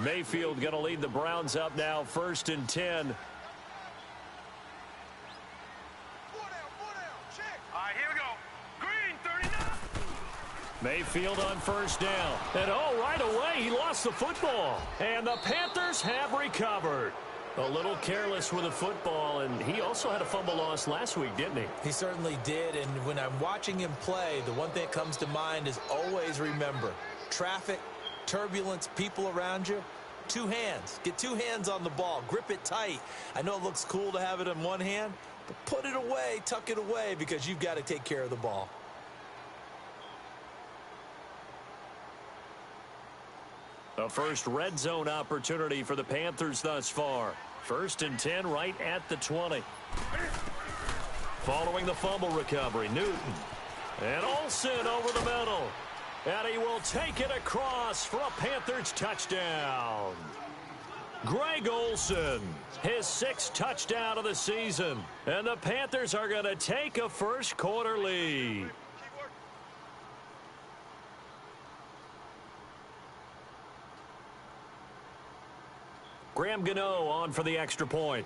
Mayfield going to lead the Browns up now, 1st and 10. Mayfield on 1st down. And right away he lost the football. And the Panthers have recovered. A little careless with the football, and he also had a fumble loss last week, didn't he? He certainly did, and when I'm watching him play, the one thing that comes to mind is always remember, traffic, turbulence, people around you, 2 hands. Get 2 hands on the ball. Grip it tight. I know it looks cool to have it in one hand, but put it away, tuck it away, because you've got to take care of the ball. A first red zone opportunity for the Panthers thus far. 1st and 10 right at the 20. Following the fumble recovery, Newton. And Olsen over the middle. And he will take it across for a Panthers touchdown. Greg Olsen, his 6th touchdown of the season. And the Panthers are going to take a first quarter lead. Graham Gano on for the extra point.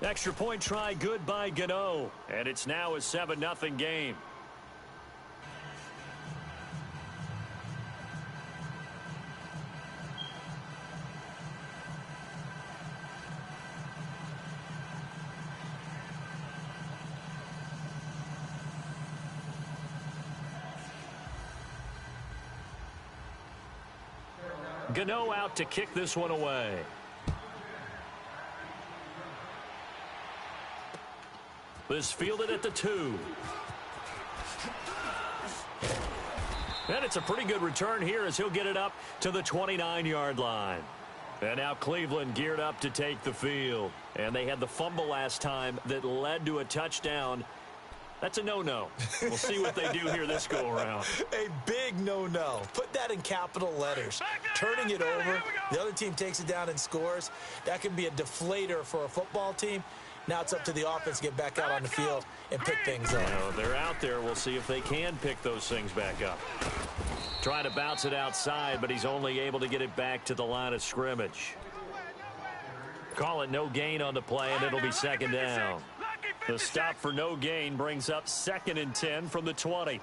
Extra point try good by Gano. And it's now a 7-0 game. Gano out to kick this one away. This fielded at the 2. And it's a pretty good return here as he'll get it up to the 29-yard line. And now Cleveland geared up to take the field. And they had the fumble last time that led to a touchdown. That's a no-no. We'll see what they do here this go-around. A big no-no. Put that in capital letters. Turning it over, the other team takes it down and scores. That can be a deflator for a football team. Now it's up to the offense to get back out on the field and pick things up. They're out there. We'll see if they can pick those things back up. Trying to bounce it outside, but he's only able to get it back to the line of scrimmage. Call it no gain on the play, and it'll be 2nd down. The stop for no gain brings up 2nd and 10 from the 20.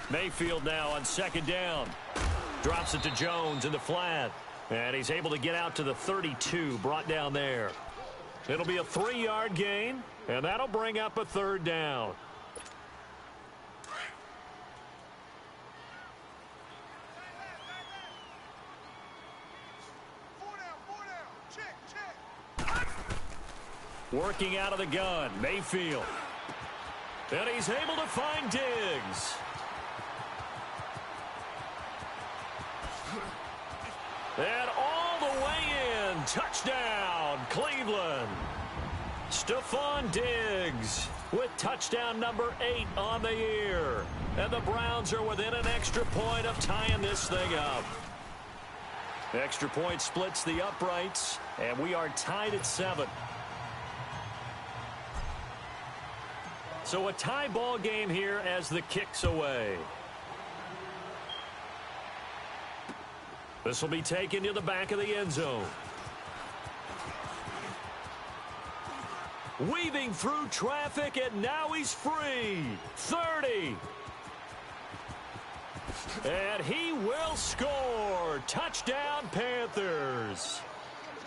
Mayfield now on 2nd down. Drops it to Jones in the flat. And he's able to get out to the 32, brought down there. It'll be a 3-yard gain, and that'll bring up a 3rd down. Working out of the gun, Mayfield. And he's able to find Diggs. And all the way in, touchdown, Cleveland. Stephon Diggs with touchdown number 8 on the year. And the Browns are within an extra point of tying this thing up. Extra point splits the uprights, and we are tied at 7. So a tie ball game here as the kick's away. This will be taken to the back of the end zone. Weaving through traffic, and now he's free. 30. And he will score. Touchdown, Panthers.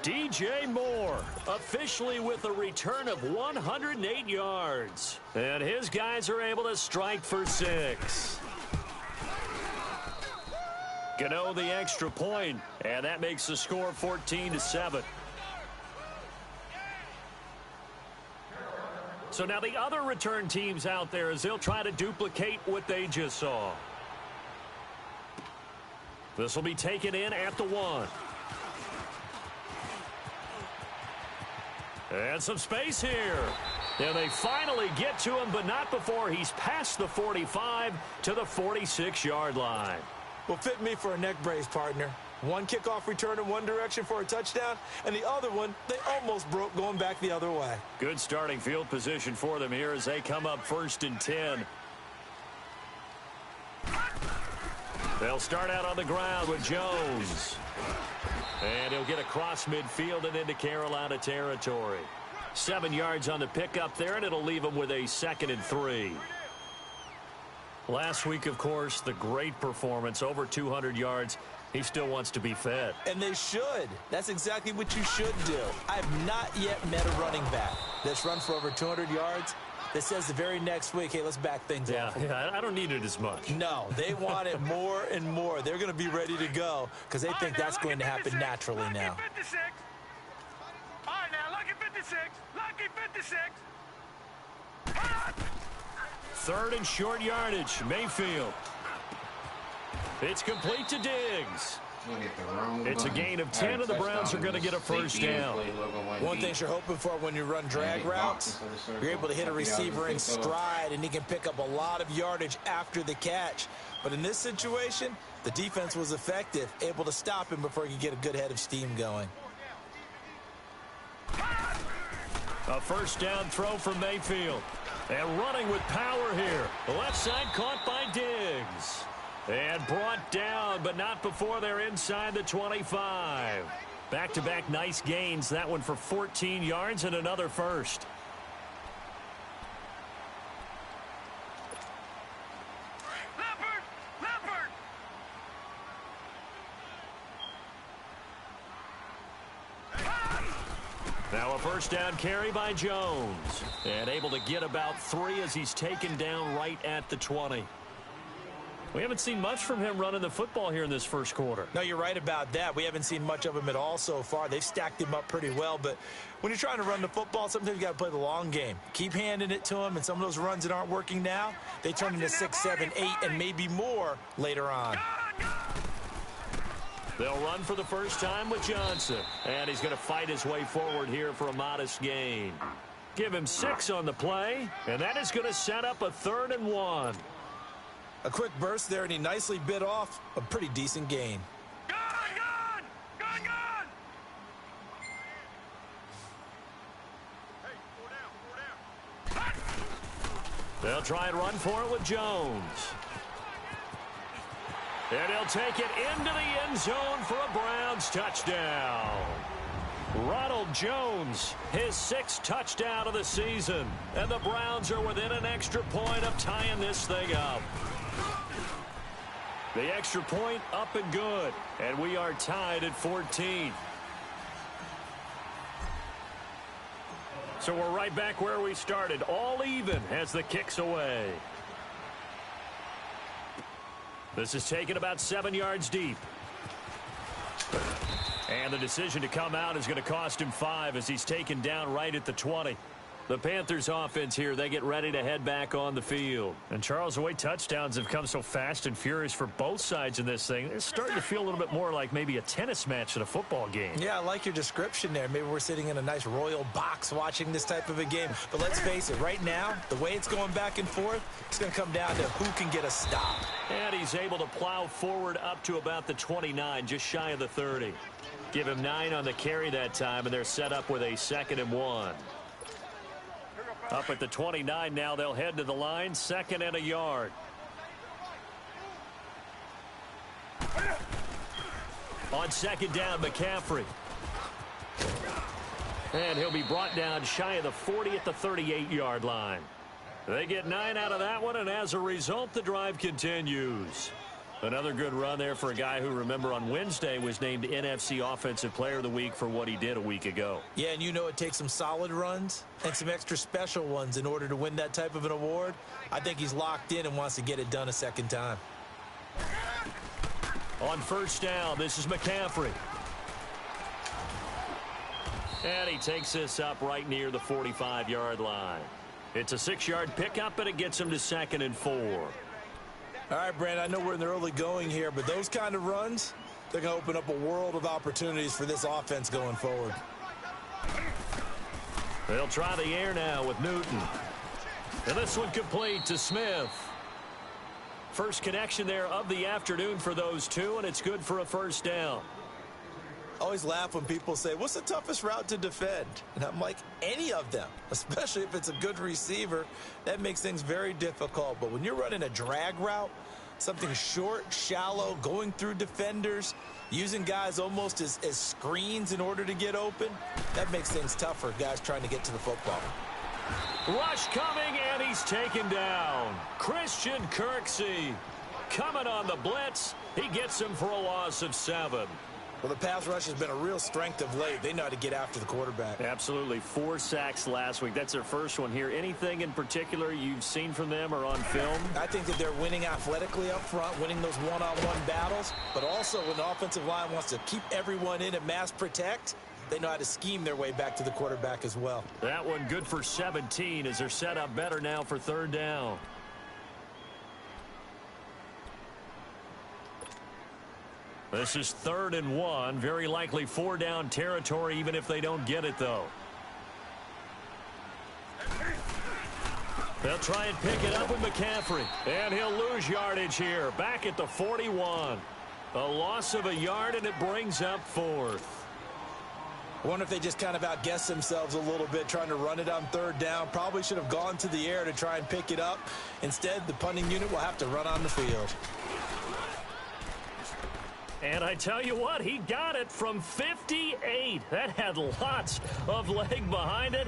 DJ Moore officially with a return of 108 yards. And his guys are able to strike for 6. Gano the extra point, and that makes the score 14-7. So now the other return teams out there as they'll try to duplicate what they just saw. This will be taken in at the 1. And some space here. And they finally get to him, but not before he's past the 45 to the 46-yard line. Well, fit me for a neck brace, partner. One kickoff return in one direction for a touchdown, and the other one, they almost broke going back the other way. Good starting field position for them here as they come up 1st and 10. They'll start out on the ground with Jones. And he'll get across midfield and into Carolina territory. 7 yards on the pickup there, and it'll leave them with a 2nd and 3. Last week, of course, the great performance, over 200 yards. He still wants to be fed. And they should. That's exactly what you should do. I have not yet met a running back that's run for over 200 yards that says the very next week, hey, let's back things up. Yeah, I don't need it as much. No, they want it more and more. They're going to be ready to go because they think that's going to happen naturally now. All right, now, lucky 56. Lucky 56. 3rd and short yardage. Mayfield. It's complete to Diggs. It's a gain of 10, and the Browns are going to get a first down. One thing you're hoping for when you run drag routes, you're able to hit a receiver in stride, and he can pick up a lot of yardage after the catch. But in this situation, the defense was effective, able to stop him before he could get a good head of steam going. A first down throw for Mayfield. And running with power here. The left side caught by Diggs. And brought down, but not before they're inside the 25. Back-to-back nice gains. That one for 14 yards and another first. Leopard! Now a first down carry by Jones. And able to get about 3 as he's taken down right at the 20. We haven't seen much from him running the football here in this first quarter. No, you're right about that. We haven't seen much of him at all so far. They've stacked him up pretty well, but when you're trying to run the football, sometimes you got to play the long game. Keep handing it to him, and some of those runs that aren't working now, they turn into 6, 7, 8, and maybe more later on. They'll run for the first time with Johnson, and he's going to fight his way forward here for a modest gain. Give him 6 on the play, and that is going to set up a 3rd and 1. A quick burst there, and he nicely bit off a pretty decent gain. Gun! Hey, 4 down. They'll try and run for it with Jones. And he'll take it into the end zone for a Browns touchdown. Ronald Jones, his 6th touchdown of the season. And the Browns are within an extra point of tying this thing up. The extra point up and good. And we are tied at 14. So we're right back where we started. All even as the kick's away. This is taken about 7 yards deep. And the decision to come out is going to cost him 5 as he's taken down right at the 20. The Panthers offense here, they get ready to head back on the field. And Charles, the way touchdowns have come so fast and furious for both sides in this thing, it's starting to feel a little bit more like maybe a tennis match at a football game. Yeah, I like your description there. Maybe we're sitting in a nice royal box watching this type of a game. But let's face it, right now, the way it's going back and forth, it's going to come down to who can get a stop. And he's able to plow forward up to about the 29, just shy of the 30. Give him 9 on the carry that time, and they're set up with a 2nd and 1. Up at the 29 now, they'll head to the line, 2nd and a yard. On 2nd down, McCaffrey. And he'll be brought down shy of the 40 at the 38-yard line. They get 9 out of that one, and as a result, the drive continues. Another good run there for a guy who, remember, on Wednesday was named NFC Offensive Player of the Week for what he did a week ago. Yeah, and you know it takes some solid runs and some extra special ones in order to win that type of an award. I think he's locked in and wants to get it done a second time. On 1st down, this is McCaffrey. And he takes this up right near the 45-yard line. It's a 6-yard pickup, and it gets him to 2nd and 4. All right, Brandon, I know we're in the early going here, but those kind of runs, they're going to open up a world of opportunities for this offense going forward. They'll try the air now with Newton. And this one complete to Smith. First connection there of the afternoon for those two, and it's good for a first down. Always laugh when people say, what's the toughest route to defend? And I'm like, any of them, especially if it's a good receiver. That makes things very difficult. But when you're running a drag route, something short, shallow, going through defenders, using guys almost as screens in order to get open, that makes things tough for guys trying to get to the football. Rush coming, and he's taken down. Christian Kirksey coming on the blitz. He gets him for a loss of 7. Well, the pass rush has been a real strength of late. They know how to get after the quarterback. Absolutely. 4 sacks last week. That's their first one here. Anything in particular you've seen from them or on film? I think that they're winning athletically up front, winning those one-on-one battles, but also when the offensive line wants to keep everyone in and mass protect, they know how to scheme their way back to the quarterback as well. That one good for 17 as they're set up better now for 3rd down. This is 3rd and 1. Very likely 4-down territory even if they don't get it, though. They'll try and pick it up with McCaffrey. And he'll lose yardage here. Back at the 41. A loss of a yard, and it brings up 4th. I wonder if they just kind of outguessed themselves a little bit trying to run it on 3rd down. Probably should have gone to the air to try and pick it up. Instead, the punting unit will have to run on the field. And I tell you what, he got it from 58. That had lots of leg behind it.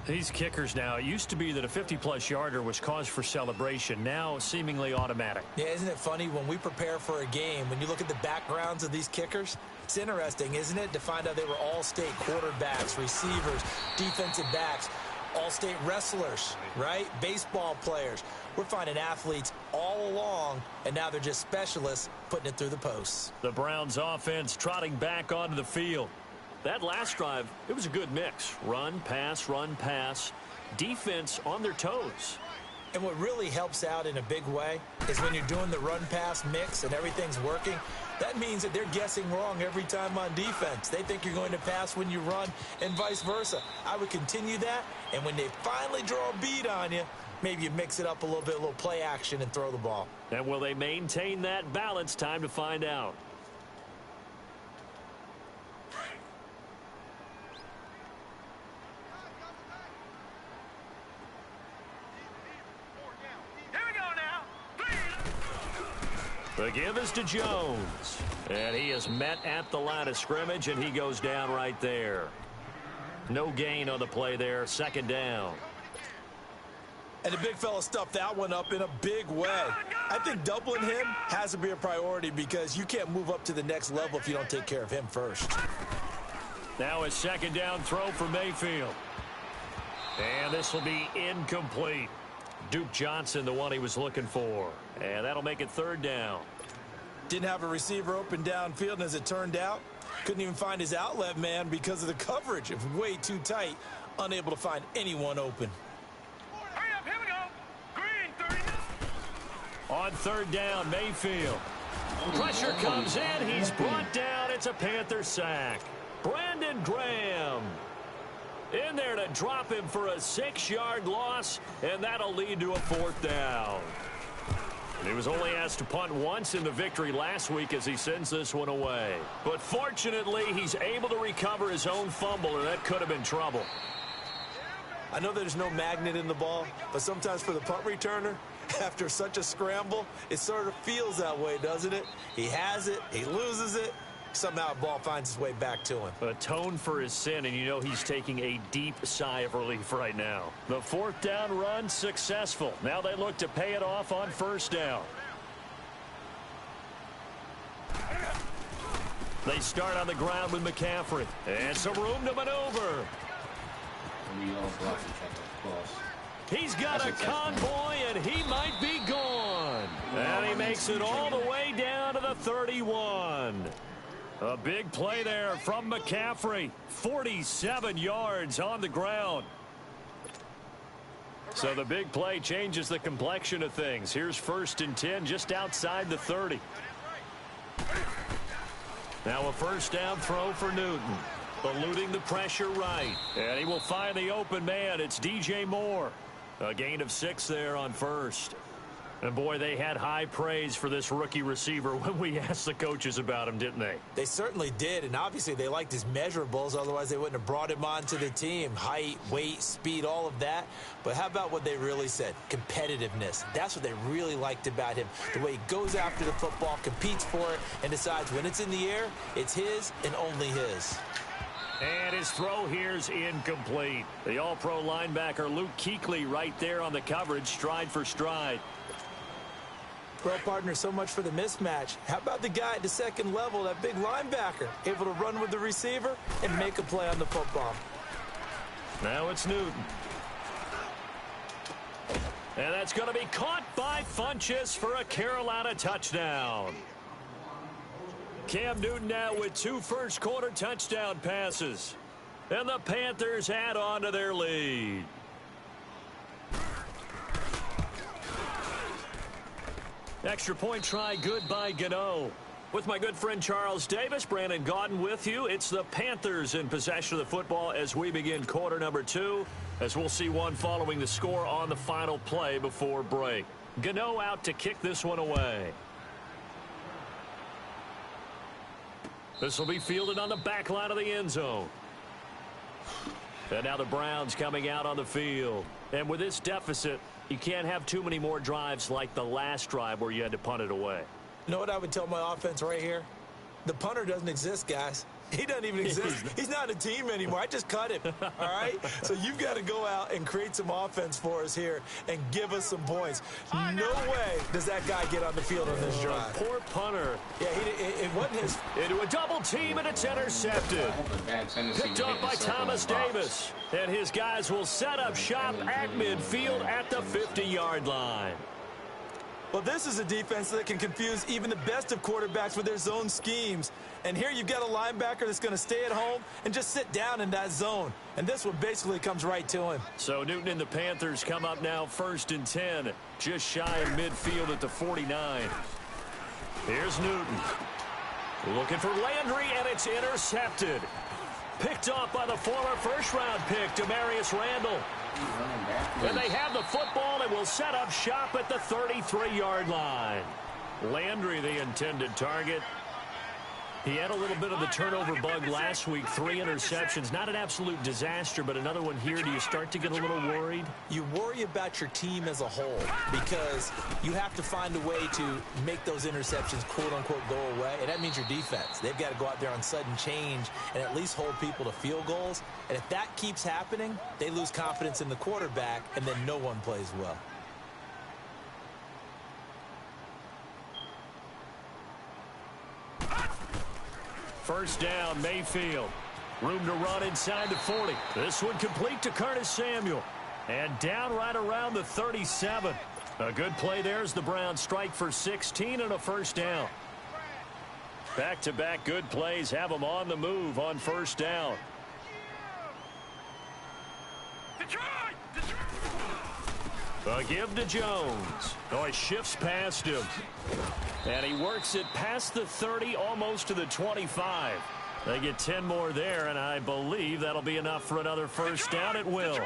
These kickers now, it used to be that a 50-plus yarder was cause for celebration. Now, seemingly automatic. Yeah, isn't it funny when we prepare for a game, when you look at the backgrounds of these kickers, it's interesting, isn't it, to find out they were all-state quarterbacks, receivers, defensive backs, all-state wrestlers, right? Baseball players. We're finding athletes all along, and now they're just specialists putting it through the posts. The Browns offense trotting back onto the field. That last drive, it was a good mix. Run, pass, defense on their toes. And what really helps out in a big way is when you're doing the run-pass mix and everything's working, that means that they're guessing wrong every time on defense. They think you're going to pass when you run and vice versa. I would continue that, and when they finally draw a bead on you, maybe you mix it up a little bit, a little play action, and throw the ball. And will they maintain that balance? Time to find out. The give is to Jones. And he is met at the line of scrimmage, and he goes down right there. No gain on the play there. 2nd down. And the big fella stuffed that one up in a big way. I think doubling him has to be a priority because you can't move up to the next level if you don't take care of him first. Now a 2nd down throw for Mayfield. And this will be incomplete. Duke Johnson, the one he was looking for. And that'll make it 3rd down. Didn't have a receiver open downfield, and as it turned out, couldn't even find his outlet man because of the coverage. It was way too tight, unable to find anyone open. Hurry up, here we go. Green, 30. On 3rd down, Mayfield. Pressure comes in. He's brought down. It's a Panther sack. Brandon Graham in there to drop him for a 6-yard loss, and that'll lead to a 4th down. And he was only asked to punt once in the victory last week as he sends this one away. But fortunately, he's able to recover his own fumble, or that could have been trouble. I know there's no magnet in the ball, but sometimes for the punt returner, after such a scramble, it sort of feels that way, doesn't it? He has it, he loses it, somehow the ball finds its way back to him. Atone for his sin, and you know he's taking a deep sigh of relief right now. The 4th down run successful. Now they look to pay it off on 1st down. They start on the ground with McCaffrey. And some room to maneuver. He's got a convoy, and he might be gone. And he makes it all the way down to the 31. A big play there from McCaffrey. 47 yards on the ground. So the big play changes the complexion of things. Here's 1st and 10 just outside the 30. Now a 1st down throw for Newton. Eluding the pressure right. And he will find the open man. It's DJ Moore. A gain of 6 there on 1st. And, boy, they had high praise for this rookie receiver when we asked the coaches about him, didn't they? They certainly did, and obviously they liked his measurables. Otherwise, they wouldn't have brought him onto the team. Height, weight, speed, all of that. But how about what they really said? Competitiveness. That's what they really liked about him. The way he goes after the football, competes for it, and decides when it's in the air, it's his and only his. And his throw here's incomplete. The all-pro linebacker Luke Kuechly right there on the coverage, stride for stride. Well, partner, so much for the mismatch. How about the guy at the second level, that big linebacker, able to run with the receiver and make a play on the football? Now it's Newton. And that's going to be caught by Funchess for a Carolina touchdown. Cam Newton now with 2 first-quarter touchdown passes. And the Panthers add on to their lead. Extra point try good by Gano. With my good friend Charles Davis, Brandon Gaudin with you. It's the Panthers in possession of the football as we begin quarter number 2, as we'll see one following the score on the final play before break. Gano out to kick this one away. This will be fielded on the back line of the end zone. And now the Browns coming out on the field. And with this deficit, you can't have too many more drives like the last drive where you had to punt it away. You know what I would tell my offense right here? The punter doesn't exist, guys. He doesn't even exist. He's not a team anymore. I just cut him, all right? So you've got to go out and create some offense for us here and give us some points. No way does that guy get on the field on this drive. Poor punter. Yeah, it wasn't his. Into a double team, and it's intercepted. Picked up by Thomas Davis. And his guys will set up shop at midfield at the 50-yard line. Well, this is a defense that can confuse even the best of quarterbacks with their zone schemes. And here you've got a linebacker that's going to stay at home and just sit down in that zone. And this one basically comes right to him. So Newton and the Panthers come up now 1st and 10, just shy of midfield at the 49. Here's Newton. Looking for Landry, and it's intercepted. Picked off by the former first-round pick, Demarius Randall. And they have the football and will set up shop at the 33-yard line. Landry, the intended target. He had a little bit of the turnover bug last week, 3 interceptions. Not an absolute disaster, but another one here. Do you start to get a little worried? You worry about your team as a whole because you have to find a way to make those interceptions, quote-unquote, go away. And that means your defense. They've got to go out there on sudden change and at least hold people to field goals. And if that keeps happening, they lose confidence in the quarterback, and then no one plays well. First down, Mayfield. Room to run inside the 40. This one complete to Curtis Samuel. And down right around the 37. A good play there as the Browns strike for 16 and a first down. Back-to-back good plays have them on the move on first down. A give to Jones. Oh, he shifts past him. And he works it past the 30, almost to the 25. They get 10 more there, and I believe that'll be enough for another first down at will.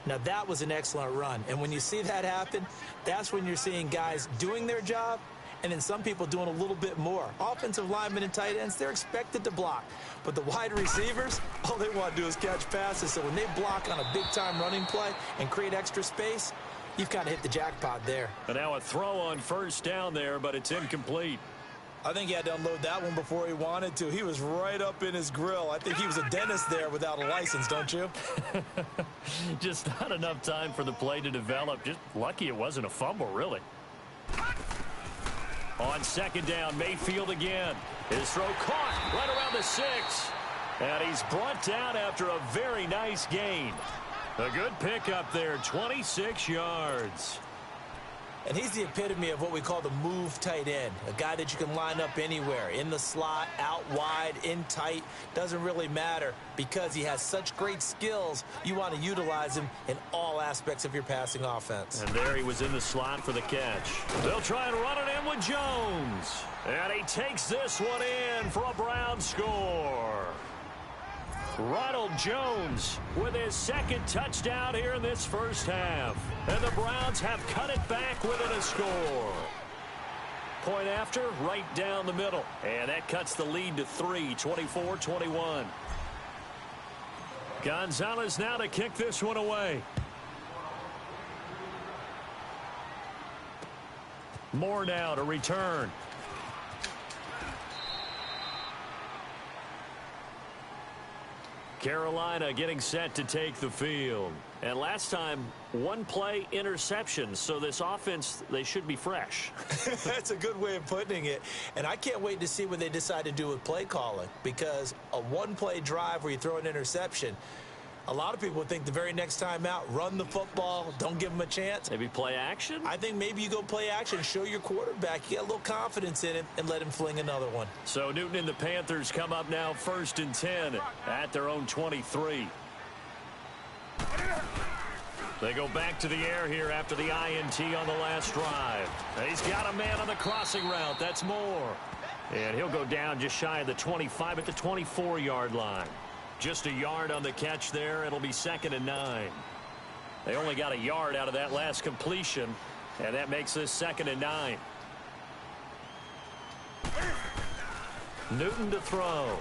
Now, that was an excellent run. And when you see that happen, that's when you're seeing guys doing their job and then some people doing a little bit more. Offensive linemen and tight ends, they're expected to block. But the wide receivers, all they want to do is catch passes. So when they block on a big-time running play and create extra space, you've kind of hit the jackpot there. And now a throw on first down there, but it's incomplete. I think he had to unload that one before he wanted to. He was right up in his grill. I think he was a dentist there without a license, don't you? Just not enough time for the play to develop. Just lucky it wasn't a fumble, really. On second down, Mayfield again. His throw caught right around the 6. And he's brought down after a very nice gain. A good pickup there, 26 yards. And he's the epitome of what we call the move tight end. A guy that you can line up anywhere. In the slot, out wide, in tight. Doesn't really matter because he has such great skills. You want to utilize him in all aspects of your passing offense. And there he was in the slot for the catch. They'll try and run it in with Jones. And he takes this one in for a Brown score. Ronald Jones with his second touchdown here in this first half. And the Browns have cut it back within a score. Point after, right down the middle. And that cuts the lead to 3, 24-21. Gonzalez now to kick this one away. Moore now to return. Carolina getting set to take the field. And last time, one play interception. So this offense, they should be fresh. That's a good way of putting it. And I can't wait to see what they decide to do with play calling. Because a one-play drive where you throw an interception, a lot of people would think the very next time out, run the football, don't give them a chance. Maybe play action? I think maybe you go play action, show your quarterback, you get a little confidence in him, and let him fling another one. So Newton and the Panthers come up now 1st and 10 at their own 23. They go back to the air here after the INT on the last drive. He's got a man on the crossing route. That's Moore. And he'll go down just shy of the 25 at the 24-yard line. Just a yard on the catch there. It'll be 2nd and 9. They only got a yard out of that last completion, and that makes this 2nd and 9. Newton to throw.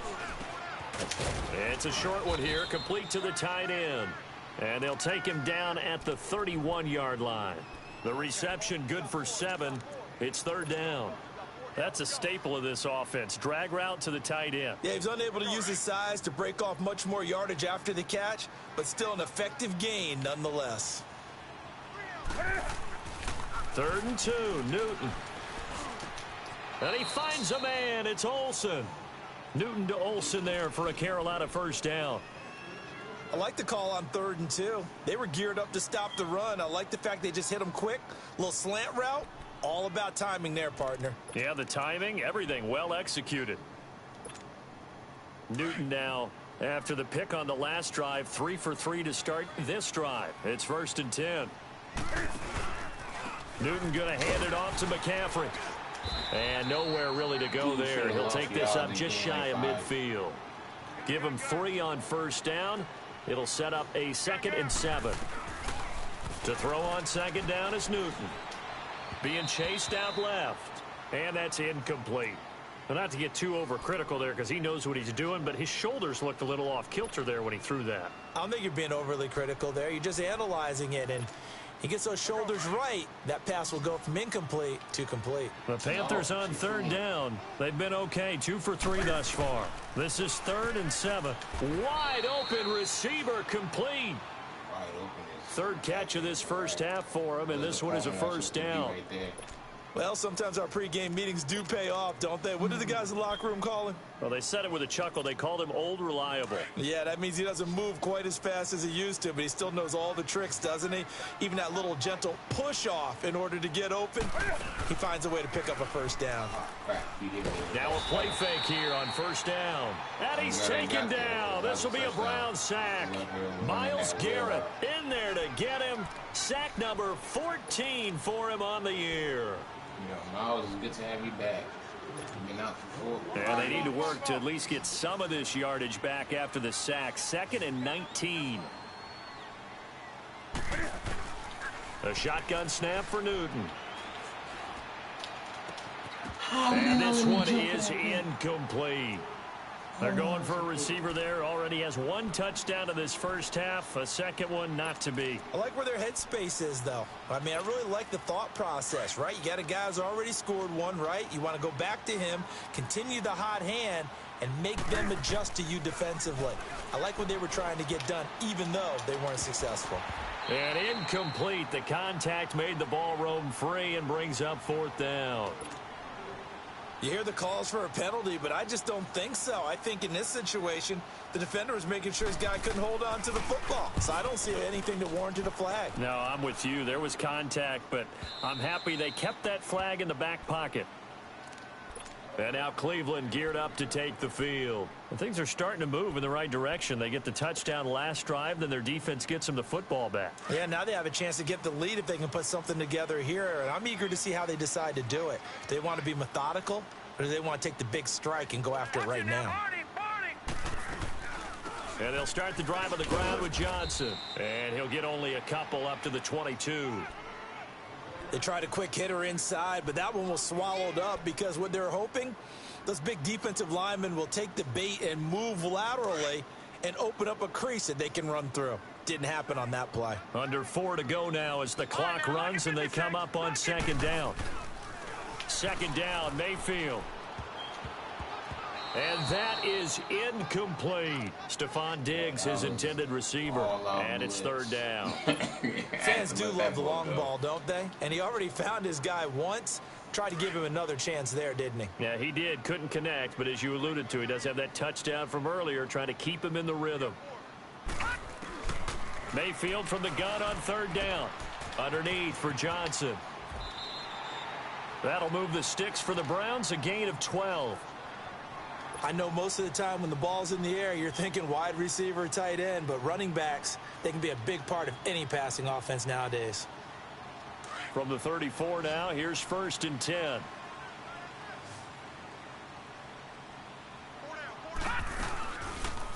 It's a short one here, complete to the tight end. And they'll take him down at the 31-yard line. The reception good for 7. It's 3rd down. That's a staple of this offense. Drag route to the tight end. Yeah, he's unable to use his size to break off much more yardage after the catch, but still an effective gain nonetheless. 3rd and 2, Newton. And he finds a man. It's Olsen. Newton to Olsen there for a Carolina first down. I like the call on 3rd and 2. They were geared up to stop the run. I like the fact they just hit him quick. A little slant route. All about timing there, partner. Yeah, the timing, everything well executed. Newton now, after the pick on the last drive, 3 for 3 to start this drive. It's 1st and 10. Newton going to hand it off to McCaffrey. And nowhere really to go there. He'll take this up just shy of midfield. Give him 3 on first down. It'll set up a 2nd and 7. To throw on 2nd down is Newton. Being chased out left. And that's incomplete. Well, not to get too overcritical there because he knows what he's doing, but his shoulders looked a little off kilter there when he threw that. I don't think you're being overly critical there. You're just analyzing it, and he gets those shoulders right. That pass will go from incomplete to complete. The Panthers on 3rd down. They've been okay. 2 for 3 thus far. This is 3rd and 7. Wide open receiver complete. 3rd catch of this first half for him, and this one is a first down. Well, sometimes our pregame meetings do pay off, don't they? What did the guys in the locker room call him? Well, they said it with a chuckle. They called him Old Reliable. Yeah, that means he doesn't move quite as fast as he used to, but he still knows all the tricks, doesn't he? Even that little gentle push-off in order to get open. He finds a way to pick up a first down. Now a play fake here on first down. And he's taken down. This will be a Brown sack. Myles Garrett in there to get him. Sack number 14 for him on the year. Myles, it's good to have you back. You've been out for 4. And they need to work to at least get some of this yardage back after the sack. 2nd and 19. A shotgun snap for Newton. And this one is incomplete. They're going for a receiver there. Already has 1 touchdown in this first half. A 2nd one not to be. I like where their headspace is, though. I mean, I really like the thought process, right? You got a guy who's already scored 1, right? You want to go back to him, continue the hot hand, and make them adjust to you defensively. I like what they were trying to get done, even though they weren't successful. And incomplete. The contact made the ball roam free and brings up 4th down. You hear the calls for a penalty, but I just don't think so. I think in this situation, the defender was making sure his guy couldn't hold on to the football. So I don't see anything that warranted a flag. No, I'm with you. There was contact, but I'm happy they kept that flag in the back pocket. And now Cleveland geared up to take the field. And things are starting to move in the right direction. They get the touchdown last drive, then their defense gets them the football back. Yeah, now they have a chance to get the lead if they can put something together here. And I'm eager to see how they decide to do it. Do they want to be methodical, or do they want to take the big strike and go after it right now? And they'll start the drive on the ground with Johnson. And he'll get only a couple up to the 22. They tried a quick hitter inside, but that one was swallowed up because what they're hoping, those big defensive linemen will take the bait and move laterally and open up a crease that they can run through. Didn't happen on that play. Under 4 to go now as the clock runs and they come up on second down. Second down, Mayfield. And that is incomplete. Stephon Diggs, his intended receiver. And it's third down. Fans do love the long ball, don't they? And he already found his guy once. Tried to give him another chance there, didn't he? Yeah, he did. Couldn't connect, but as you alluded to, he does have that touchdown from earlier, trying to keep him in the rhythm. Mayfield from the gun on third down. Underneath for Johnson. That'll move the sticks for the Browns, a gain of 12. I know most of the time when the ball's in the air, you're thinking wide receiver, tight end, but running backs, they can be a big part of any passing offense nowadays. From the 34 now, here's first and 10.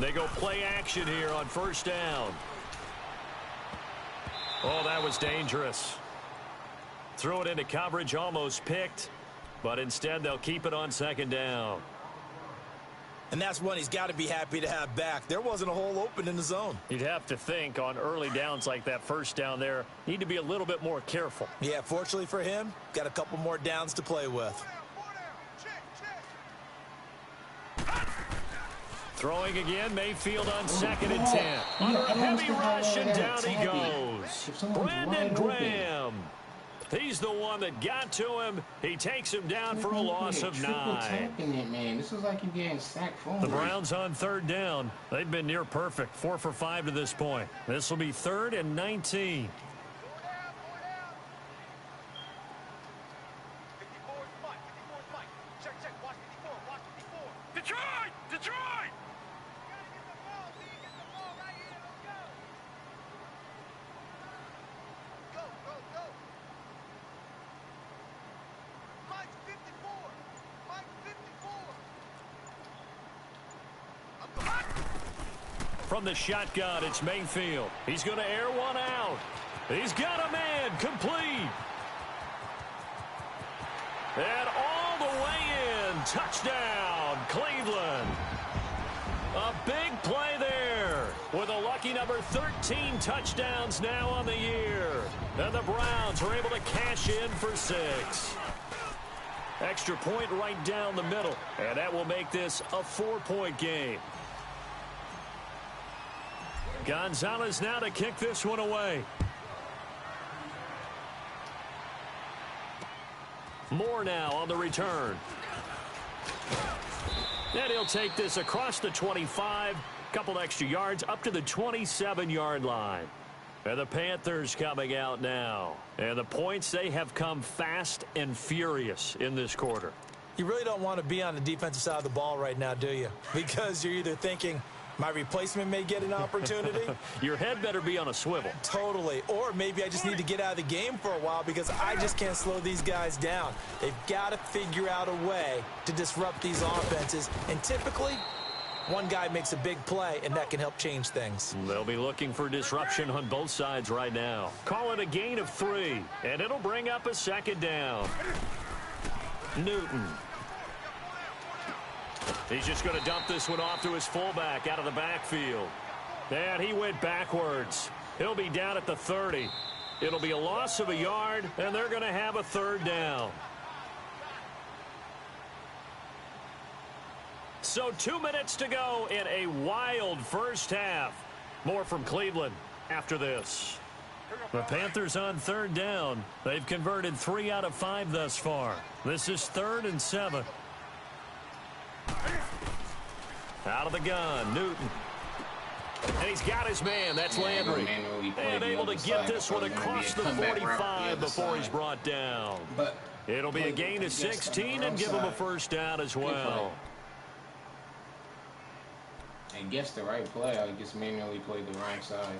They go play action here on first down. Oh, that was dangerous. Threw it into coverage, almost picked, but instead they'll keep it on second down. And that's one he's got to be happy to have back. There wasn't a hole open in the zone. You'd have to think on early downs like that first down there, need to be a little bit more careful. Yeah, fortunately for him, got a couple more downs to play with. Throwing again, Mayfield on second and 10. Under a heavy rush, and down he goes. Brandon Graham. He's the one that got to him. He takes him down for a loss of 9. This is like you're getting sacked for the Browns on third down. They've been near perfect, 4 for 5 to this point. This will be 3rd and 19. Detroit! From the shotgun, it's Mayfield. He's going to air one out. He's got a man, complete. And all the way in, touchdown, Cleveland. A big play there with a lucky number 13 touchdowns now on the year. And the Browns are able to cash in for 6. Extra point right down the middle, and that will make this a 4-point game. Gonzalez now to kick this one away. Moore now on the return. And he'll take this across the 25. Couple extra yards up to the 27-yard line. And the Panthers coming out now. And the points, they have come fast and furious in this quarter. You really don't want to be on the defensive side of the ball right now, do you? Because you're either thinking, my replacement may get an opportunity. Your head better be on a swivel. Totally. Or maybe I just need to get out of the game for a while because I just can't slow these guys down. They've got to figure out a way to disrupt these offenses. And typically, one guy makes a big play, and that can help change things. They'll be looking for disruption on both sides right now. Call it a gain of 3, and it'll bring up a second down. Newton. He's just going to dump this one off to his fullback out of the backfield. And he went backwards. He'll be down at the 30. It'll be a loss of a yard, and they're going to have a third down. So 2 minutes to go in a wild first half. More from Cleveland after this. The Panthers on third down. They've converted 3 out of 5 thus far. This is 3rd and 7. Out of the gun, Newton. And he's got his man. That's Landry. And able to get this one across the 45 before he's brought down. It'll be a gain of 16 and give him a first down as well. And guess the right play. I just manually played the right side.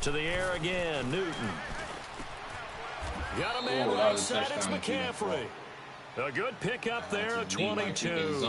To the air again, Newton. Got a man right side, it's McCaffrey. A good pickup there at 22.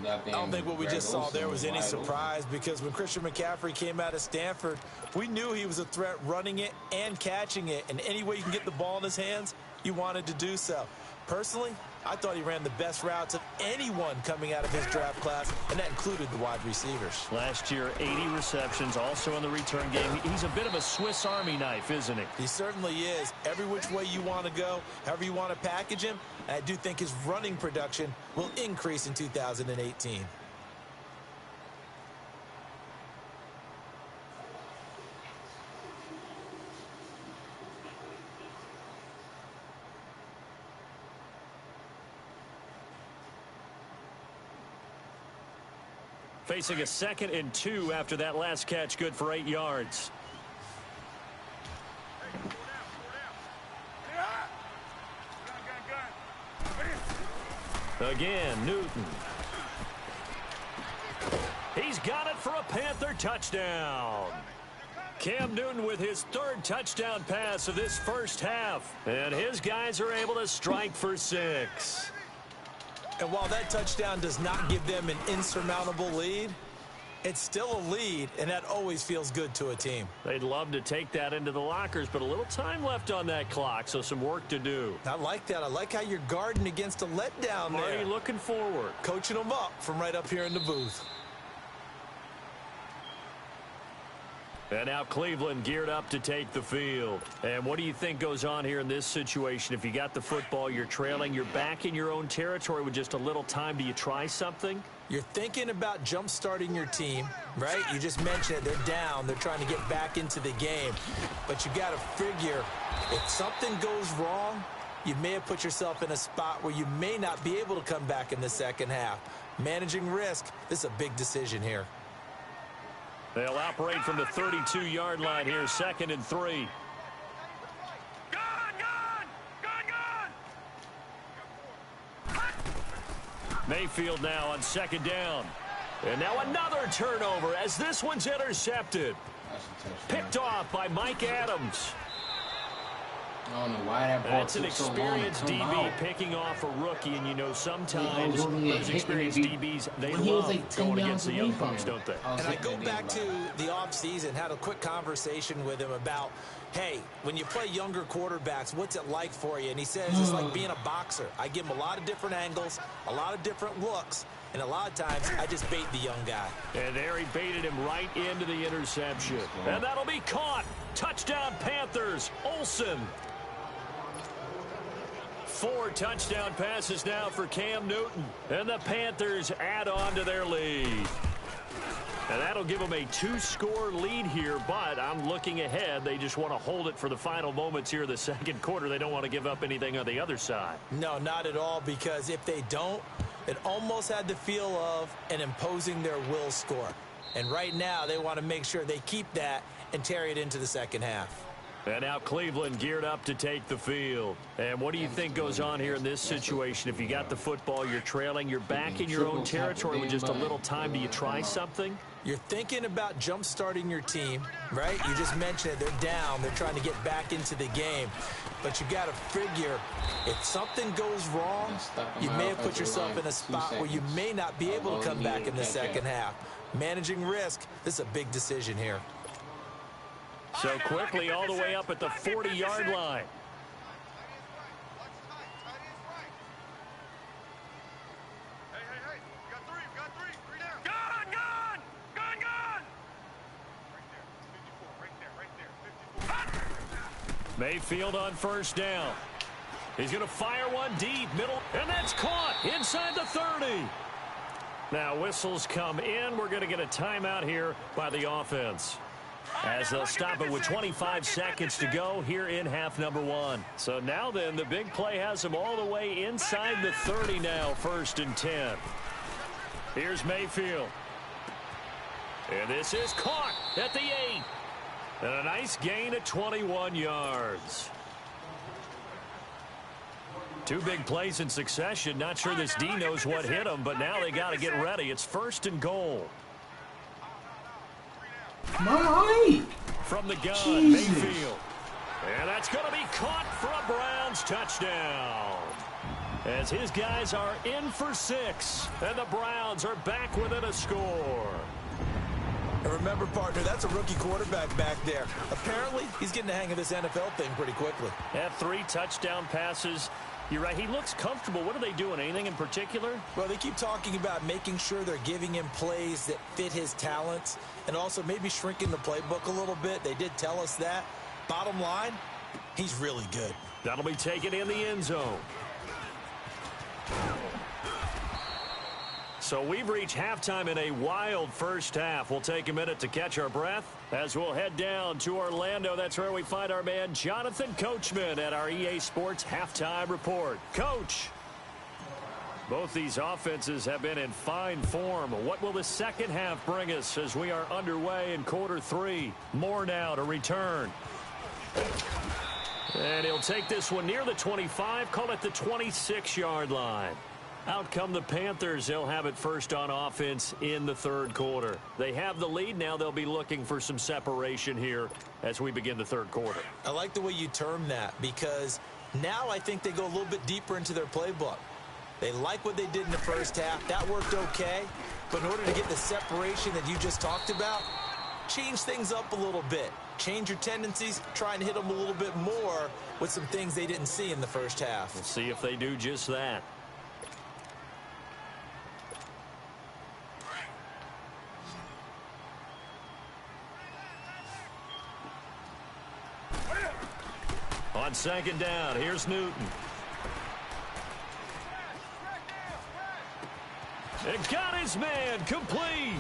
I don't think what we just saw there was any surprise because when Christian McCaffrey came out of Stanford, we knew he was a threat running it and catching it. And any way you can get the ball in his hands, you wanted to do so. Personally, I thought he ran the best routes of anyone coming out of his draft class, and that included the wide receivers. Last year, 80 receptions, also in the return game. He's a bit of a Swiss Army knife, isn't he? He certainly is. Every which way you want to go, however you want to package him, I do think his running production will increase in 2018. Facing a 2nd and 2 after that last catch, good for 8 yards. Again, Newton. He's got it for a Panther touchdown. Cam Newton with his 3rd touchdown pass of this first half. And his guys are able to strike for 6. And while that touchdown does not give them an insurmountable lead, it's still a lead, and that always feels good to a team. They'd love to take that into the lockers, but a little time left on that clock, so some work to do. I like that. I like how you're guarding against a letdown there. Already looking forward. Coaching them up from right up here in the booth. And now Cleveland geared up to take the field. And what do you think goes on here in this situation? If you got the football, you're trailing, you're back in your own territory with just a little time. Do you try something? You're thinking about jump-starting your team, right? You just mentioned it. They're down. They're trying to get back into the game. But you got to figure if something goes wrong, you may have put yourself in a spot where you may not be able to come back in the second half. Managing risk, this is a big decision here. They'll operate from the 32-yard line here, 2nd and 3. Mayfield now on 2nd down. And now another turnover as this one's intercepted. Picked off by Mike Adams. I don't know why that ball That's an took so long to experienced come DB out. picking off a rookie, and you know sometimes only those experienced DBs, they when he was love like 10 going yards against the away young from folks, him. don't they? And I go back to the offseason, had a quick conversation with him about, hey, when you play younger quarterbacks, what's it like for you? And he says it's like being a boxer. I give him a lot of different angles, a lot of different looks, and a lot of times I just bait the young guy. And there he baited him right into the interception. And that'll be caught. Touchdown Panthers. Olsen. 4 touchdown passes now for Cam Newton. And the Panthers add on to their lead. And that'll give them a 2-score lead here, but I'm looking ahead. They just want to hold it for the final moments here in the second quarter. They don't want to give up anything on the other side. No, not at all, because if they don't, it almost had the feel of an imposing their will score. And right now, they want to make sure they keep that and carry it into the second half. And now Cleveland geared up to take the field. And what do you think goes on here in this situation? If you got the football, you're trailing, you're back in your own territory with just a little time. Do you try something? You're thinking about jump-starting your team, right? You just mentioned it. They're down. They're trying to get back into the game. But you got to figure, if something goes wrong, you may have put yourself in a spot where you may not be able to come back in the second half. Managing risk, this is a big decision here. So quickly all the way up at the 40-yard line. Hey, we got three down. Gun! Right there, 54. Mayfield on first down. He's going to fire one deep, middle, and that's caught inside the 30. Now whistles come in. We're going to get a timeout here by the offense, as they'll stop it with 25 seconds to go here in half number 1. So now then, the big play has them all the way inside the 30 now, 1st and 10. Here's Mayfield. And this is caught at the 8. And a nice gain of 21 yards. 2 big plays in succession. Not sure this D knows what hit him, but now they got to get ready. It's 1st and goal. My From the gun, Jesus. Mayfield. And that's going to be caught for a Browns touchdown. as his guys are in for 6. And the Browns are back within a score. And remember, partner, that's a rookie quarterback back there. Apparently, he's getting the hang of this NFL thing pretty quickly. Had 3 touchdown passes. You're right, he looks comfortable. What are they doing? Anything in particular? Well, they keep talking about making sure they're giving him plays that fit his talents and also maybe shrinking the playbook a little bit. They did tell us that. Bottom line, he's really good. That'll be taken in the end zone. So we've reached halftime in a wild first half. We'll take a minute to catch our breath as we'll head down to Orlando. That's where we find our man Jonathan Coachman at our EA Sports Halftime Report. Coach, both these offenses have been in fine form. What will the second half bring us as we are underway in quarter 3? More now to return. And he'll take this one near the 25, call it the 26-yard line. Out come the Panthers. They'll have it first on offense in the third quarter. They have the lead. Now they'll be looking for some separation here as we begin the third quarter. I like the way you term that because now I think they go a little bit deeper into their playbook. They like what they did in the first half. That worked okay. But in order to get the separation that you just talked about, change things up a little bit. Change your tendencies. Try and hit them a little bit more with some things they didn't see in the first half. We'll see if they do just that. On second down, here's Newton. And got his man complete.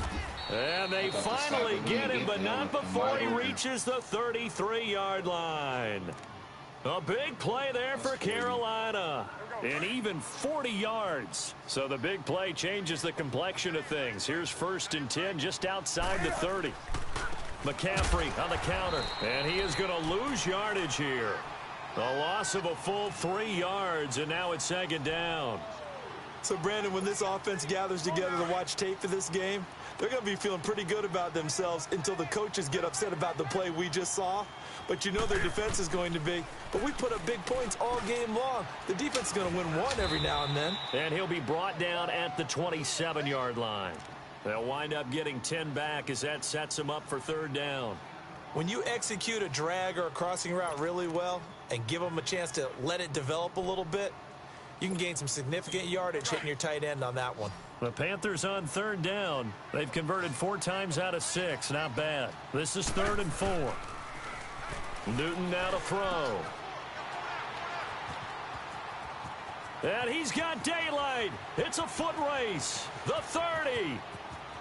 And they finally get him, but not before he reaches the 33-yard line. A big play there for Carolina. And even 40 yards. So the big play changes the complexion of things. Here's 1st and 10 just outside the 30. McCaffrey on the counter. And he is going to lose yardage here. A loss of a full 3 yards, and now it's second down. So, Brandon, when this offense gathers together to watch tape for this game, they're going to be feeling pretty good about themselves until the coaches get upset about the play we just saw. But you know their defense is going to be. But we put up big points all game long. The defense is going to win one every now and then. And he'll be brought down at the 27-yard line. They'll wind up getting 10 back as that sets them up for third down. When you execute a drag or a crossing route really well and give them a chance to let it develop a little bit, you can gain some significant yardage hitting your tight end on that one. The Panthers on third down. They've converted 4 times out of 6. Not bad. This is 3rd and 4. Newton now to throw. And he's got daylight. It's a foot race. The 30.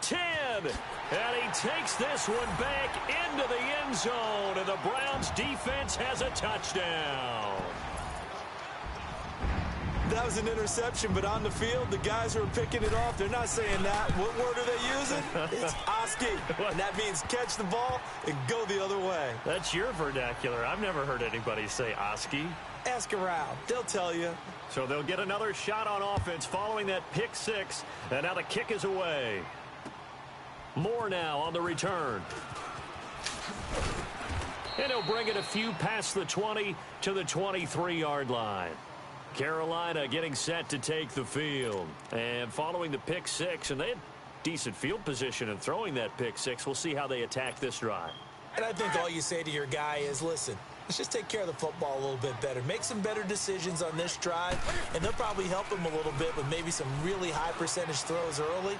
10. And he takes this one back into the end zone. And the Browns defense has a touchdown. That was an interception, but on the field, the guys who are picking it off, they're not saying that. What word are they using? It's Oski. And that means catch the ball and go the other way. That's your vernacular. I've never heard anybody say Oski. Ask around. They'll tell you. So they'll get another shot on offense following that pick 6. And now the kick is away. Moore now on the return. And he'll bring it a few past the 20 to the 23-yard line. Carolina getting set to take the field. And following the pick 6, and they had decent field position in throwing that pick 6. We'll see how they attack this drive. And I think all you say to your guy is, listen, let's just take care of the football a little bit better. Make some better decisions on this drive, and they'll probably help him a little bit with maybe some really high percentage throws early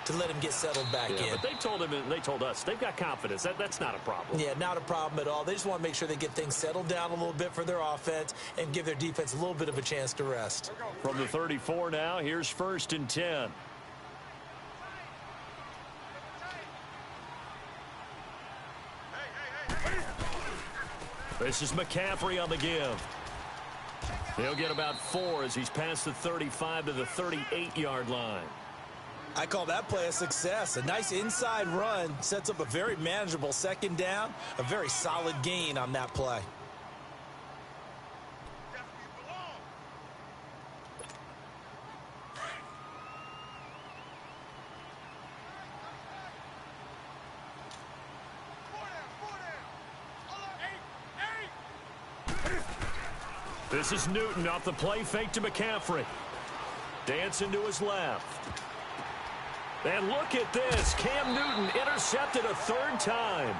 to let him get settled back in. But they told him, and they told us, they've got confidence. That's not a problem. Yeah, not a problem at all. They just want to make sure they get things settled down a little bit for their offense and give their defense a little bit of a chance to rest. From the 34 now, here's 1st and 10. This is McCaffrey on the give. He'll get about 4 as he's past the 35 to the 38-yard line. I call that play a success. A nice inside run sets up a very manageable second down, a very solid gain on that play. This is Newton off the play fake to McCaffrey. Dancing to his left. And look at this. Cam Newton intercepted a third time.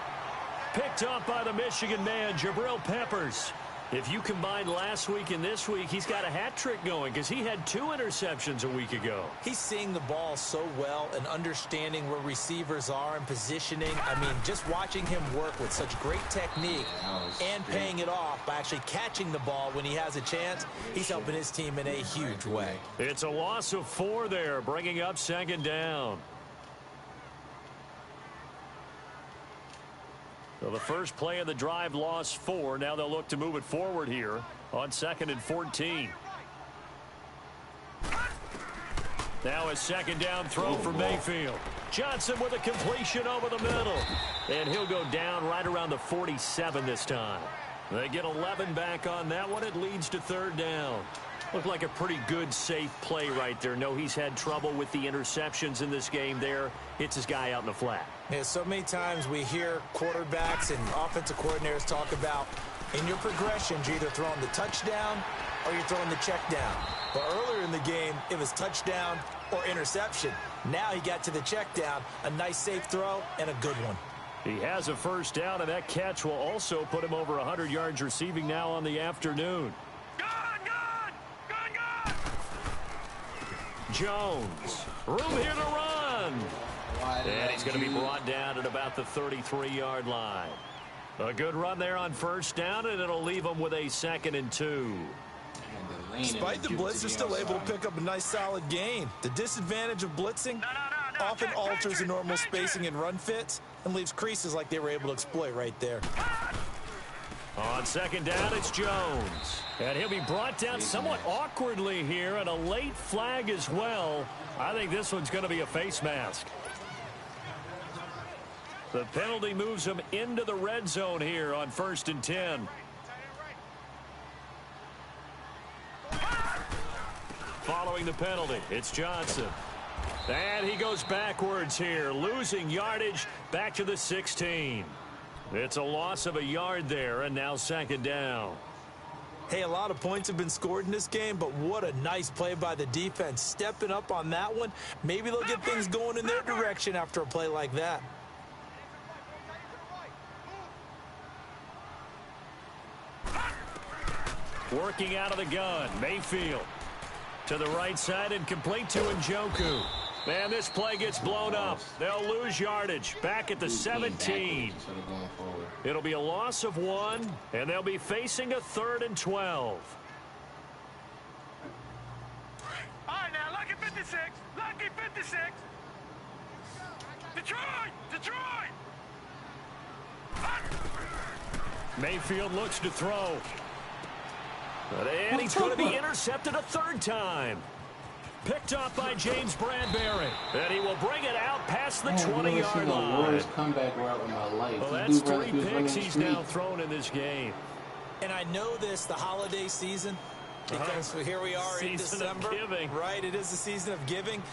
Picked up by the Michigan man, Jabril Peppers. If you combine last week and this week, he's got a hat trick going because he had 2 interceptions a week ago. He's seeing the ball so well and understanding where receivers are and positioning. I mean, just watching him work with such great technique and paying it off by actually catching the ball when he has a chance, he's helping his team in a huge way. It's a loss of 4 there, bringing up second down. So the first play of the drive lost 4. Now they'll look to move it forward here on 2nd and 14. Now a second down throw for Mayfield. Johnson with a completion over the middle. And he'll go down right around the 47 this time. They get 11 back on that one. It leads to 3rd down. Looked like a pretty good, safe play right there. No, he's had trouble with the interceptions in this game there. Hits his guy out in the flat. Yeah, so many times we hear quarterbacks and offensive coordinators talk about in your progressions, you're either throwing the touchdown or you're throwing the check down. But earlier in the game, it was touchdown or interception. Now he got to the check down, a nice safe throw, and a good one. He has a first down, and that catch will also put him over 100 yards receiving now on the afternoon. Jones, room here to run. And he's going to be brought down at about the 33-yard line. A good run there on first down, and it'll leave him with a 2nd and 2. Despite the blitz, they're still able to pick up a nice solid gain. The disadvantage of blitzing often alters the normal spacing and run fits and leaves creases like they were able to exploit right there. On second down, it's Jones. And he'll be brought down somewhat awkwardly here, and a late flag as well. I think this one's going to be a face mask. The penalty moves him into the red zone here on 1st and 10. Following the penalty, it's Johnson. And he goes backwards here, losing yardage back to the 16. It's a loss of a yard there, and now 2nd down. Hey, a lot of points have been scored in this game, but what a nice play by the defense. Stepping up on that one, maybe they'll get things going in their direction after a play like that. Working out of the gun, Mayfield. To the right side and complete to Njoku. Man, this play gets blown up. They'll lose yardage back at the 17. It'll be a loss of 1, and they'll be facing a 3rd and 12. All right, now, lucky 56. Lucky 56. Detroit! Mayfield looks to throw. And he's going to be intercepted a 3rd time. Picked up by James Bradbury. And he will bring it out past the 20-yard line. Worst comeback route in my life. Well, that's 3 picks he's now thrown in this game. And I know this, the holiday season, because here we are in December. Right, it is the season of giving.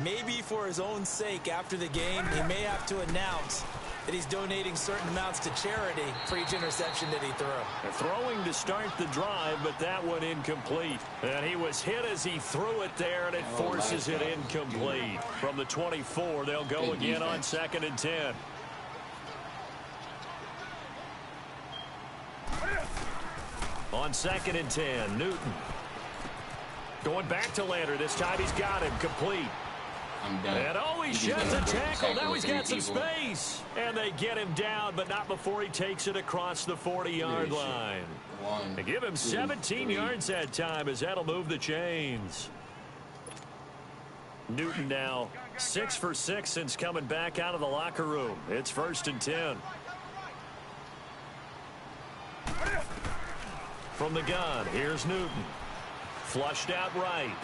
Maybe for his own sake after the game, he may have to announce that he's donating certain amounts to charity for each interception that he threw. Throwing to start the drive, but that one incomplete. And he was hit as he threw it there, and it forces it incomplete. From the 24, they'll go again on 2nd and 10. On 2nd and 10, Newton. Going back to Lander. This time he's got him complete. And he sheds a tackle. Now he's got some space. And they get him down, but not before he takes it across the 40-yard line. They give him 17 yards that time, as that'll move the chains. Newton now 6 for 6 since coming back out of the locker room. It's 1st and 10. From the gun, here's Newton. Flushed out right.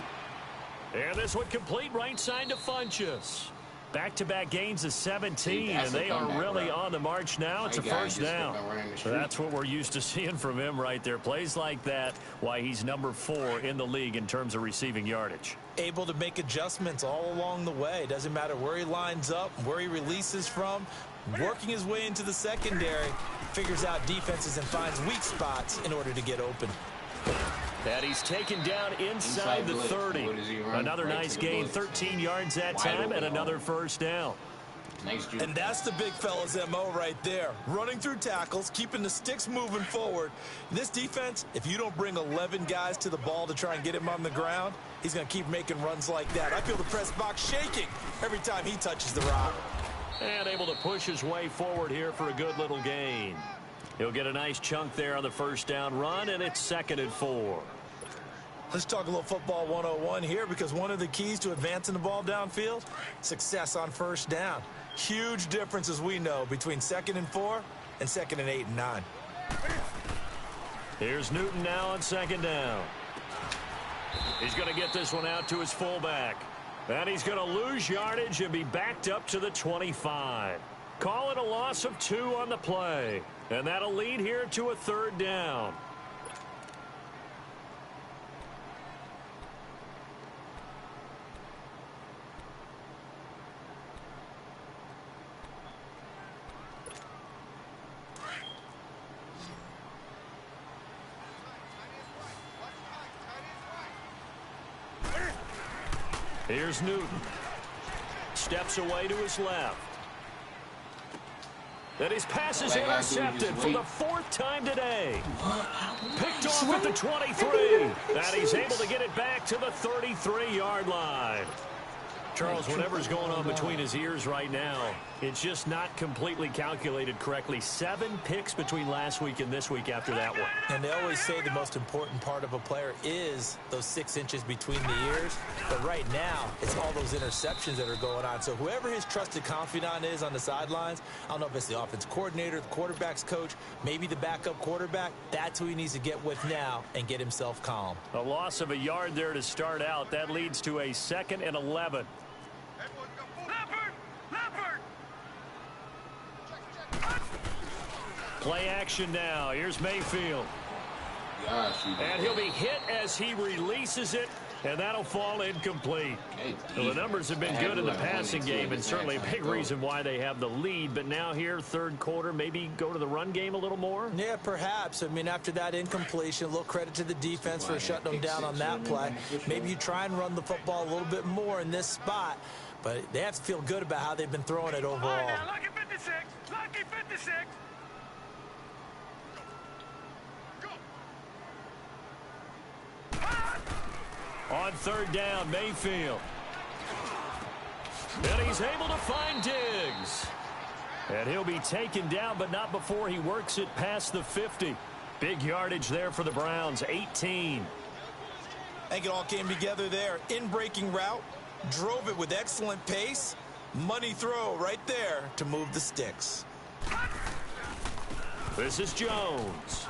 And this one complete right side to Funchess. Back-to-back gains of 17, and they are really on the march now. It's a 1st down. That's what we're used to seeing from him right there. Plays like that, why he's number 4 in the league in terms of receiving yardage. Able to make adjustments all along the way. Doesn't matter where he lines up, where he releases from. Working his way into the secondary, figures out defenses and finds weak spots in order to get open. And he's taken down inside the 30. Another nice gain, 13 yards that time, and another first down. Nice job. And that's the big fella's MO right there. Running through tackles, keeping the sticks moving forward. This defense, if you don't bring 11 guys to the ball to try and get him on the ground, he's going to keep making runs like that. I feel the press box shaking every time he touches the rock. And able to push his way forward here for a good little gain. He'll get a nice chunk there on the first down run, and it's 2nd and 4. Let's talk a little football 101 here, because one of the keys to advancing the ball downfield, success on first down. Huge difference, as we know, between 2nd and 4 and 2nd and 8 and 9. Here's Newton now on 2nd down. He's going to get this one out to his fullback. And he's going to lose yardage and be backed up to the 25. Call it a loss of 2 on the play. And that'll lead here to a 3rd down. Here's Newton. Steps away to his left. And his pass is intercepted for the 4th time today. Picked off at the 23. And he's able to get it back to the 33-yard line. Charles, whatever's going on between his ears right now, it's just not completely calculated correctly. 7 picks between last week and this week after that one. And they always say the most important part of a player is those 6 inches between the ears. But right now, it's all those interceptions that are going on. So whoever his trusted confidant is on the sidelines, I don't know if it's the offense coordinator, the quarterback's coach, maybe the backup quarterback, that's who he needs to get with now and get himself calm. A loss of a yard there to start out. That leads to a 2nd and 11. Play action now. Here's Mayfield. And he'll be hit as he releases it, and that'll fall incomplete. Well, the numbers have been good in the passing game, and certainly a big reason why they have the lead. But now here, 3rd quarter, maybe go to the run game a little more? Yeah, perhaps. I mean, after that incompletion, a little credit to the defense for shutting them down on that play. Maybe you try and run the football a little bit more in this spot, but they have to feel good about how they've been throwing it overall. All right, now, lucky 56. Lucky 56. On 3rd down, Mayfield. And he's able to find Diggs. And he'll be taken down, but not before he works it past the 50. Big yardage there for the Browns, 18. I think it all came together there. In-breaking route, drove it with excellent pace. Money throw right there to move the sticks. This is Jones.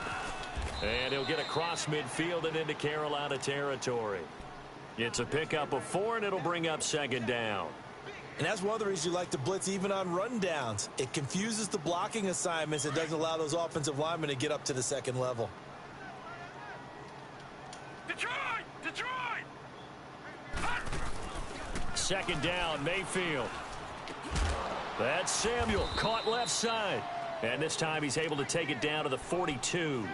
And he'll get across midfield and into Carolina territory. It's a pickup of 4, and it'll bring up 2nd down. And that's one of the reasons you like to blitz even on rundowns. It confuses the blocking assignments. It doesn't allow those offensive linemen to get up to the 2nd level. Detroit! Detroit! 2nd down, Mayfield. That's Samuel, caught left side. And this time he's able to take it down to the 42.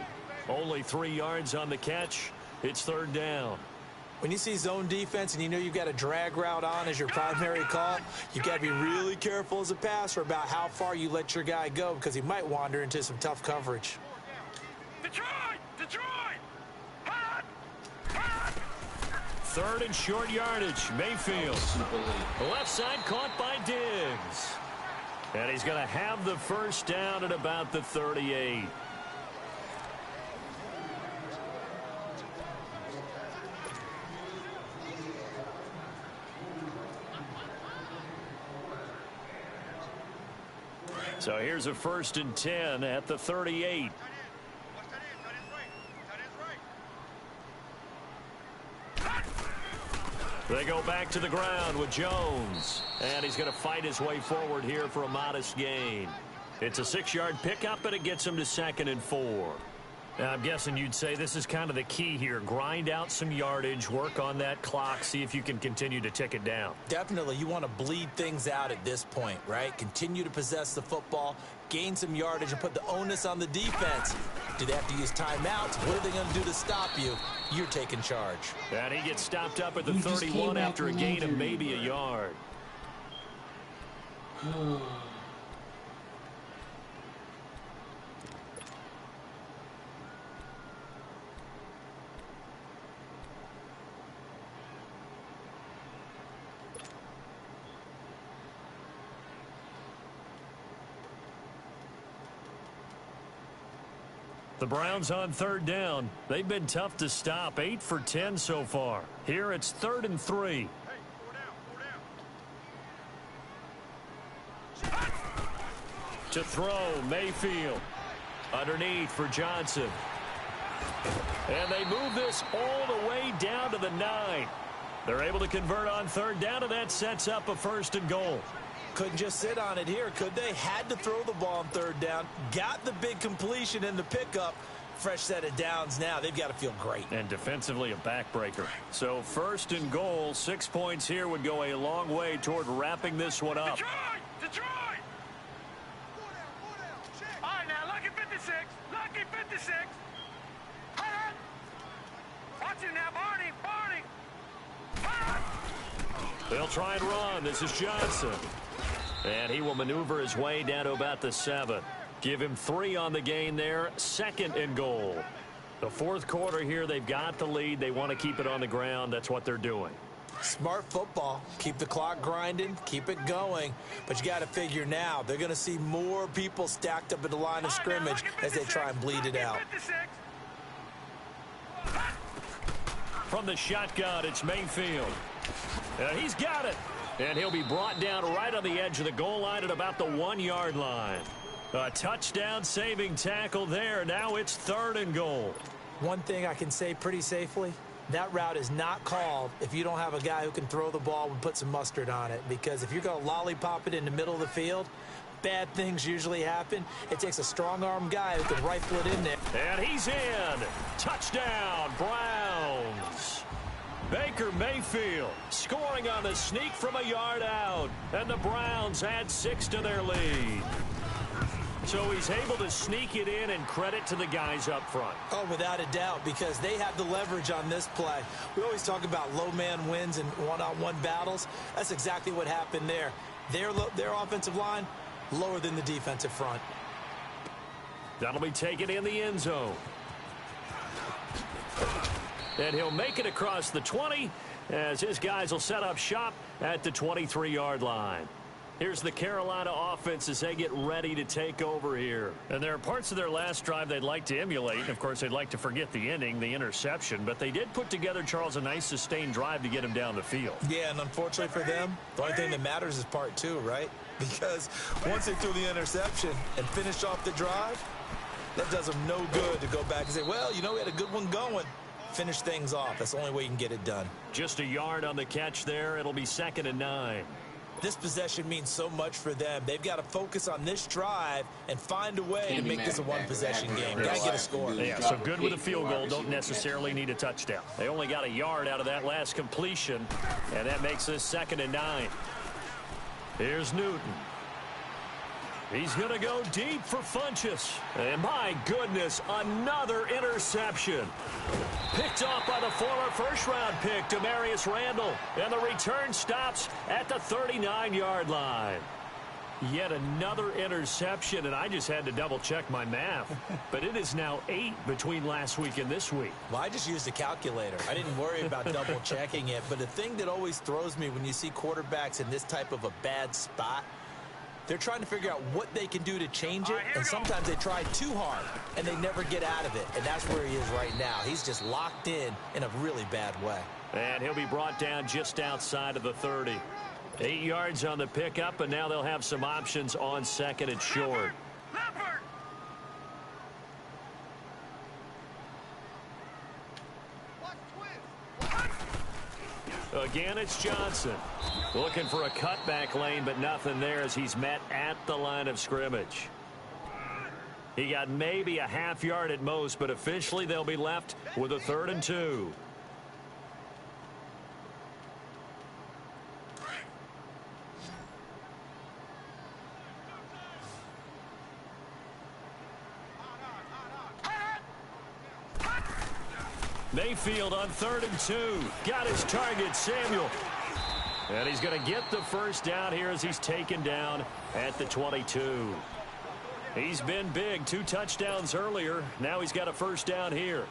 Only 3 yards on the catch. It's 3rd down. When you see zone defense and you know you've got a drag route on as your primary call, you've got to be really careful as a passer about how far you let your guy go, because he might wander into some tough coverage. Detroit! Detroit! Hot! Hot! 3rd and short yardage, Mayfield. Left side caught by Diggs. And he's going to have the first down at about the 38. So here's a 1st and 10 at the 38. They go back to the ground with Jones. And he's going to fight his way forward here for a modest gain. It's a 6-yard pickup, and it gets him to 2nd and 4. I'm guessing you'd say this is kind of the key here. Grind out some yardage, work on that clock, see if you can continue to tick it down. Definitely, you want to bleed things out at this point, right? Continue to possess the football, gain some yardage, and put the onus on the defense. Do they have to use timeouts? What are they going to do to stop you? You're taking charge. And he gets stopped up at the 31 after a gain of maybe a yard. The Browns on third down. They've been tough to stop. 8 for 10 so far. Here it's 3rd and 3. To throw, Mayfield. Underneath for Johnson. And they move this all the way down to the 9. They're able to convert on third down, and that sets up a 1st and goal. Couldn't just sit on it here, could they? Had to throw the ball on third down. Got the big completion in the pickup. Fresh set of downs now. They've got to feel great. And defensively a backbreaker. So 1st and goal, 6 points here would go a long way toward wrapping this one up. Detroit! All right, now, lucky 56. Lucky 56. Watch it now, Barney. They'll try and run. This is Johnson. And he will maneuver his way down to about the 7. Give him 3 on the gain there. 2nd and goal. The 4th quarter here, they've got the lead. They want to keep it on the ground. That's what they're doing. Smart football. Keep the clock grinding. Keep it going. But you got to figure now, they're going to see more people stacked up at the line of scrimmage as they try and bleed it out. From the shotgun, it's Mayfield. He's got it. And he'll be brought down right on the edge of the goal line at about the 1-yard line. A touchdown saving tackle there. Now it's 3rd and goal. One thing I can say pretty safely, that route is not called if you don't have a guy who can throw the ball and put some mustard on it. Because if you're going to lollipop it in the middle of the field, bad things usually happen. It takes a strong-arm guy who can rifle it in there. And he's in. Touchdown, Browns. Baker Mayfield scoring on the sneak from a yard out. And the Browns add 6 to their lead. So he's able to sneak it in, and credit to the guys up front. Oh, without a doubt, because they have the leverage on this play. We always talk about low man wins in one-on-one battles. That's exactly what happened there. Their offensive line, lower than the defensive front. That'll be taken in the end zone. And he'll make it across the 20 as his guys will set up shop at the 23-yard line. Here's the Carolina offense as they get ready to take over here. And there are parts of their last drive they'd like to emulate. And of course, they'd like to forget the ending, the interception. But they did put together, Charles, a nice sustained drive to get him down the field. Yeah, and unfortunately for them, the only thing that matters is part 2, right? Because once they threw the interception and finished off the drive, that does them no good to go back and say, well, you know, we had a good one going. Finish things off. That's the only way you can get it done. Just a yard on the catch there. It'll be 2nd and 9. This possession means so much for them. They've got to focus on this drive and find a way to make this a one-possession game. Got to get a score. Yeah, so good with a field goal. Don't necessarily need a touchdown. They only got a yard out of that last completion, and that makes this 2nd and 9. Here's Newton. He's going to go deep for Funchess. And my goodness, another interception. Picked off by the former first-round pick, Demarius Randall. And the return stops at the 39-yard line. Yet another interception, and I just had to double-check my math. But it is now 8 between last week and this week. Well, I just used a calculator. I didn't worry about double-checking it. But the thing that always throws me when you see quarterbacks in this type of a bad spot, they're trying to figure out what they can do to change it, and sometimes they try too hard, and they never get out of it, and that's where he is right now. He's just locked in a really bad way. And he'll be brought down just outside of the 30. 8 yards on the pickup, and now they'll have some options on 2nd and short. Again, it's Johnson. Looking for a cutback lane, but nothing there as he's met at the line of scrimmage. He got maybe a half yard at most, but officially they'll be left with a 3rd and 2. Mayfield on 3rd and 2. Got his target, Samuel. And he's going to get the first down here as he's taken down at the 22. He's been big. 2 touchdowns earlier. Now he's got a first down here.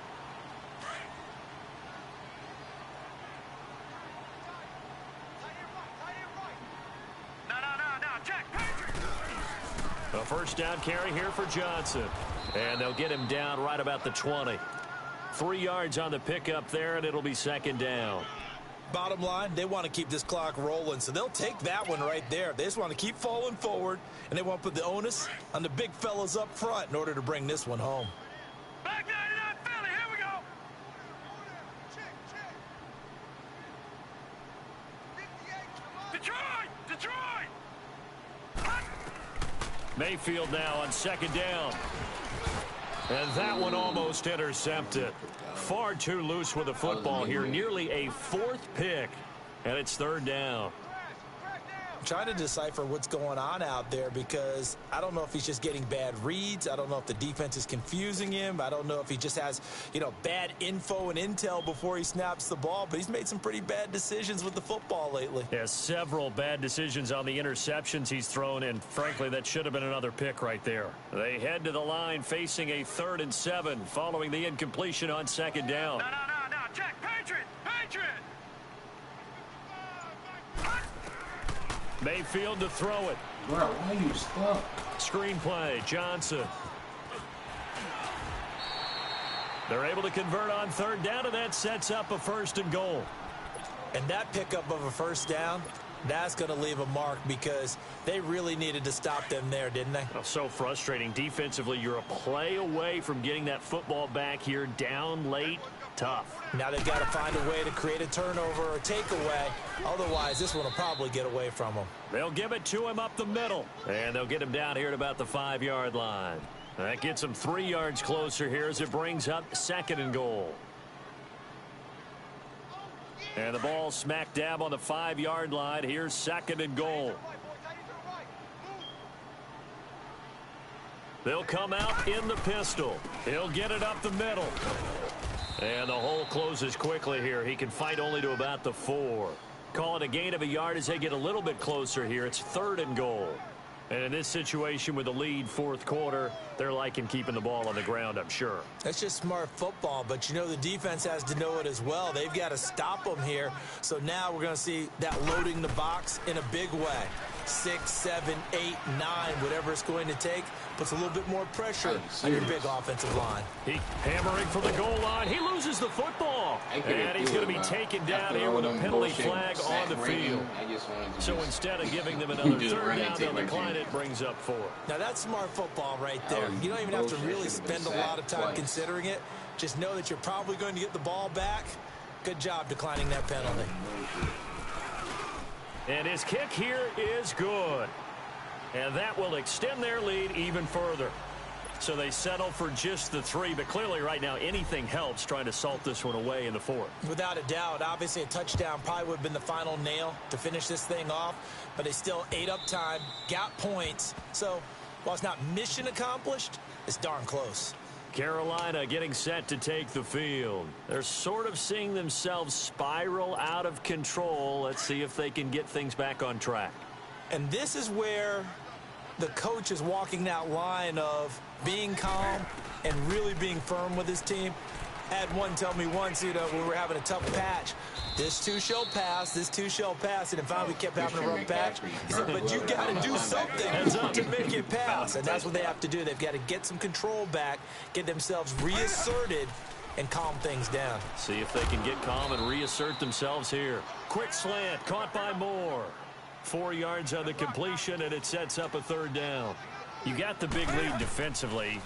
A first down carry here for Johnson. And they'll get him down right about the 20. 3 yards on the pickup there, and it'll be 2nd down. Bottom line, they want to keep this clock rolling, so they'll take that one right there. They just want to keep falling forward, and they want to put the onus on the big fellas up front in order to bring this one home. Back 99 Philly, here we go. Detroit! Mayfield now on 2nd down. And that one almost intercepted. Far too loose with the football here. Nearly a 4th pick. And it's 3rd down. I'm trying to decipher what's going on out there because I don't know if he's just getting bad reads. I don't know if the defense is confusing him. I don't know if he just has, bad info and intel before he snaps the ball. But he's made some pretty bad decisions with the football lately. Yeah, several bad decisions on the interceptions he's thrown, and frankly, that should have been another pick right there. They head to the line facing a 3rd and 7 following the incompletion on 2nd down. No, check, Patriot! Mayfield to throw it. Bro, why are you stuck? Screenplay, Johnson. They're able to convert on 3rd down, and that sets up a 1st and goal. And that pickup of a first down, that's going to leave a mark because they really needed to stop them there, didn't they? Oh, so frustrating. Defensively, you're a play away from getting that football back here down late. Tough. Now they've got to find a way to create a turnover or a takeaway. Otherwise, this one will probably get away from them. They'll give it to him up the middle. And they'll get him down here at about the 5-yard line. That gets him 3 yards closer here as it brings up 2nd and goal. And the ball smack dab on the 5-yard line. Here's 2nd and goal. They'll come out in the pistol. He'll get it up the middle. And the hole closes quickly here. He can fight only to about the 4. Call it a gain of a yard as they get a little bit closer here. It's 3rd and goal. And in this situation with the lead 4th quarter, they're liking keeping the ball on the ground, I'm sure. That's just smart football, but the defense has to know it as well. They've got to stop them here. So now we're going to see that loading the box in a big way. 6, 7, 8, 9, whatever it's going to take, puts a little bit more pressure on your big offensive line. He hammering for the goal line. He loses the football. And he's going to be taken down here with a penalty flag on the field. So instead of giving them another 3rd down, they'll decline it, brings up 4. Now that's smart football right there. You don't even have to really spend a lot of time considering it. Just know that you're probably going to get the ball back. Good job declining that penalty. And his kick here is good. And that will extend their lead even further. So they settle for just the 3, but clearly right now anything helps trying to salt this one away in the 4th. Without a doubt, obviously a touchdown probably would have been the final nail to finish this thing off, but they still ate up time, got points. So while it's not mission accomplished, it's darn close. Carolina getting set to take the field. They're sort of seeing themselves spiral out of control. Let's see if they can get things back on track. And this is where the coach is walking that line of being calm and really being firm with his team. I had one tell me once, when we were having a tough patch, this too shall pass, this too shall pass, and then finally we kept having a rough patch. He said, but you got to do something to make it pass, and that's what they have to do. They've got to get some control back, get themselves reasserted, and calm things down. See if they can get calm and reassert themselves here. Quick slant, caught by Moore. 4 yards on the completion, and it sets up a 3rd down. You got the big lead defensively.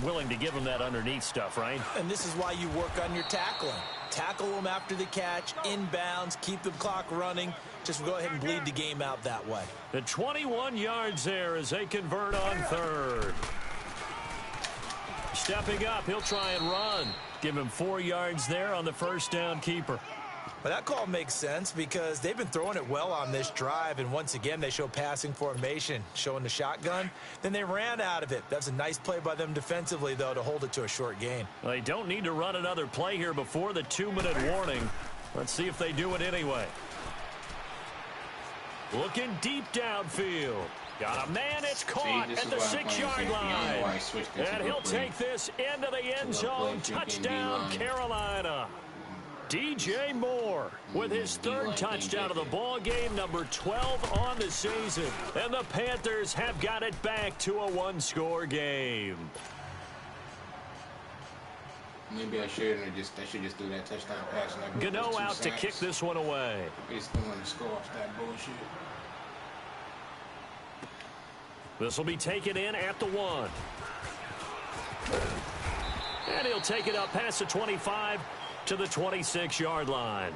Willing to give them that underneath stuff, right? And this is why you work on your tackling. Tackle them after the catch, inbounds, keep the clock running. Just go ahead and bleed the game out that way. The 21 yards there as they convert on 3rd. Stepping up, he'll try and run. Give him 4 yards there on the first down keeper. But that call makes sense because they've been throwing it well on this drive, and once again they show passing formation, showing the shotgun. Then they ran out of it. That's a nice play by them defensively, though, to hold it to a short gain. They don't need to run another play here before the 2-minute warning. Let's see if they do it anyway. Looking deep downfield. Got a man, it's caught at the 6-yard line. And he'll take this into the end zone. Touchdown, Carolina. DJ Moore with his 3rd touchdown of the ball game, number 12 on the season. And the Panthers have got it back to a 1-score game. Maybe I should just do that touchdown pass. Gano out to kick this one away. They still want to score off that bullshit. This will be taken in at the 1. And he'll take it up past the 25 to the 26-yard line.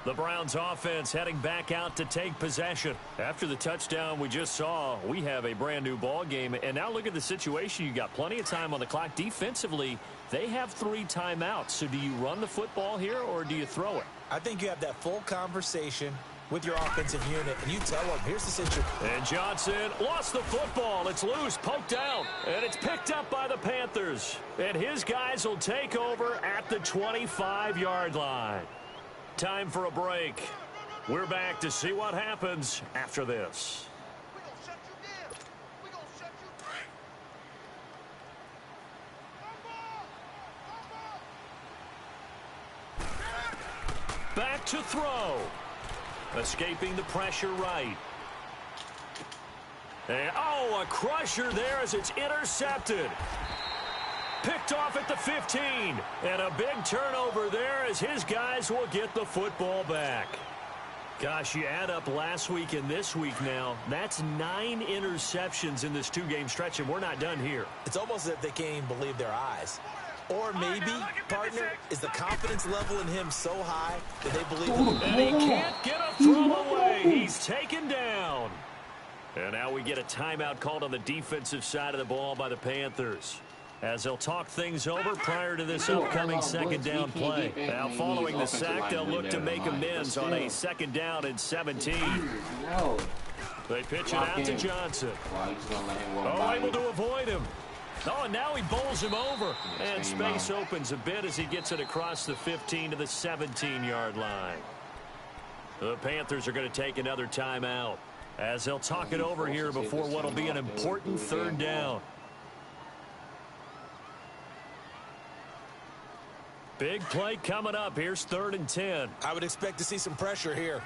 The Browns offense heading back out to take possession. After the touchdown we just saw, we have a brand new ball game. And now look at the situation. You got plenty of time on the clock. Defensively, they have 3 timeouts. So do you run the football here or do you throw it? I think you have that full conversation with your offensive unit, and you tell them, here's the situation. And Johnson lost the football. It's loose, poked out, and it's picked up by the Panthers. And his guys will take over at the 25-yard line. Time for a break. We're back to see what happens after this. Back to throw. Escaping the pressure right. And, a crusher there as it's intercepted. Picked off at the 15. And a big turnover there as his guys will get the football back. Gosh, you add up last week and this week now, that's 9 interceptions in this 2-game stretch, and we're not done here. It's almost as if they can't even believe their eyes. Or maybe, partner, is the confidence level in him so high that they believe and he can't get a throw away. He's taken down. And now we get a timeout called on the defensive side of the ball by the Panthers, as they'll talk things over prior to this upcoming 2nd down play. Now following the sack, they'll look to make amends on a 2nd down and 17. They pitch it out to Johnson. Able to avoid him. And now he bowls him over. And space opens a bit as he gets it across the 15 to the 17-yard line. The Panthers are going to take another timeout as they'll talk it over here before what will be an important 3rd down. Big play coming up. Here's 3rd and 10. I would expect to see some pressure here.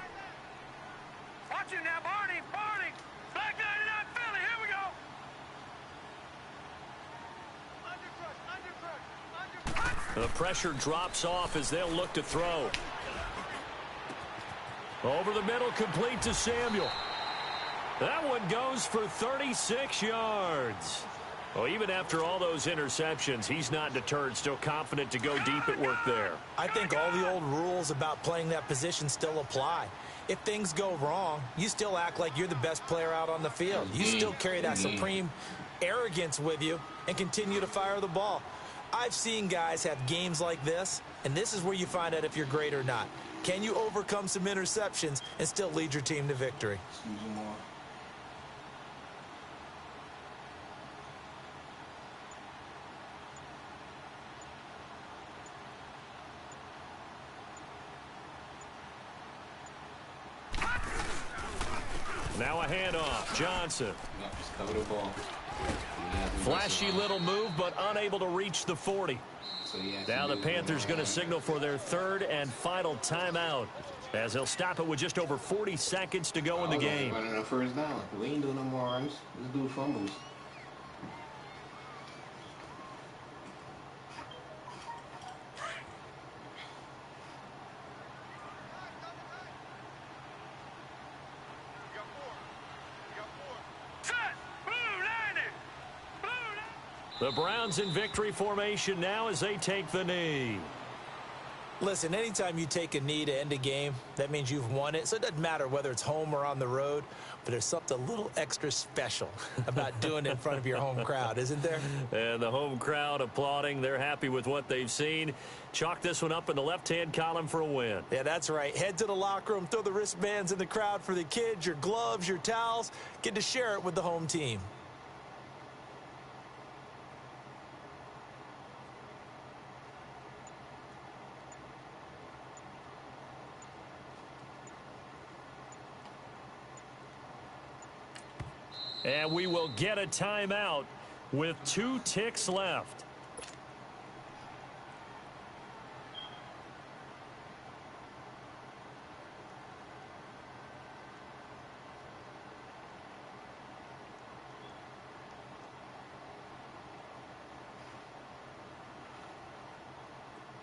Watch it now, Barney. Black 99 Philly. Here we go. The pressure drops off as they'll look to throw. Over the middle, complete to Samuel. That one goes for 36 yards. Well, even after all those interceptions, he's not deterred, still confident to go deep at work there. I think all the old rules about playing that position still apply. If things go wrong, you still act like you're the best player out on the field. You still carry that supreme arrogance with you and continue to fire the ball. I've seen guys have games like this, and this is where you find out if you're great or not. Can you overcome some interceptions and still lead your team to victory? Now a handoff. Johnson. Just cover the ball. Flashy little move, but unable to reach the 40. Now the Panthers going to signal for their 3rd and final timeout, as they'll stop it with just over 40 seconds to go in the game. Running a 1st down. We ain't doing no more runs. Let's do fumbles. The Browns in victory formation now as they take the knee. Listen, anytime you take a knee to end a game, that means you've won it. So it doesn't matter whether it's home or on the road, but there's something a little extra special about doing it in front of your home crowd, isn't there? And the home crowd applauding. They're happy with what they've seen. Chalk this one up in the left-hand column for a win. Yeah, that's right. Head to the locker room, throw the wristbands in the crowd for the kids, your gloves, your towels. Get to share it with the home team. And we will get a timeout with 2 ticks left.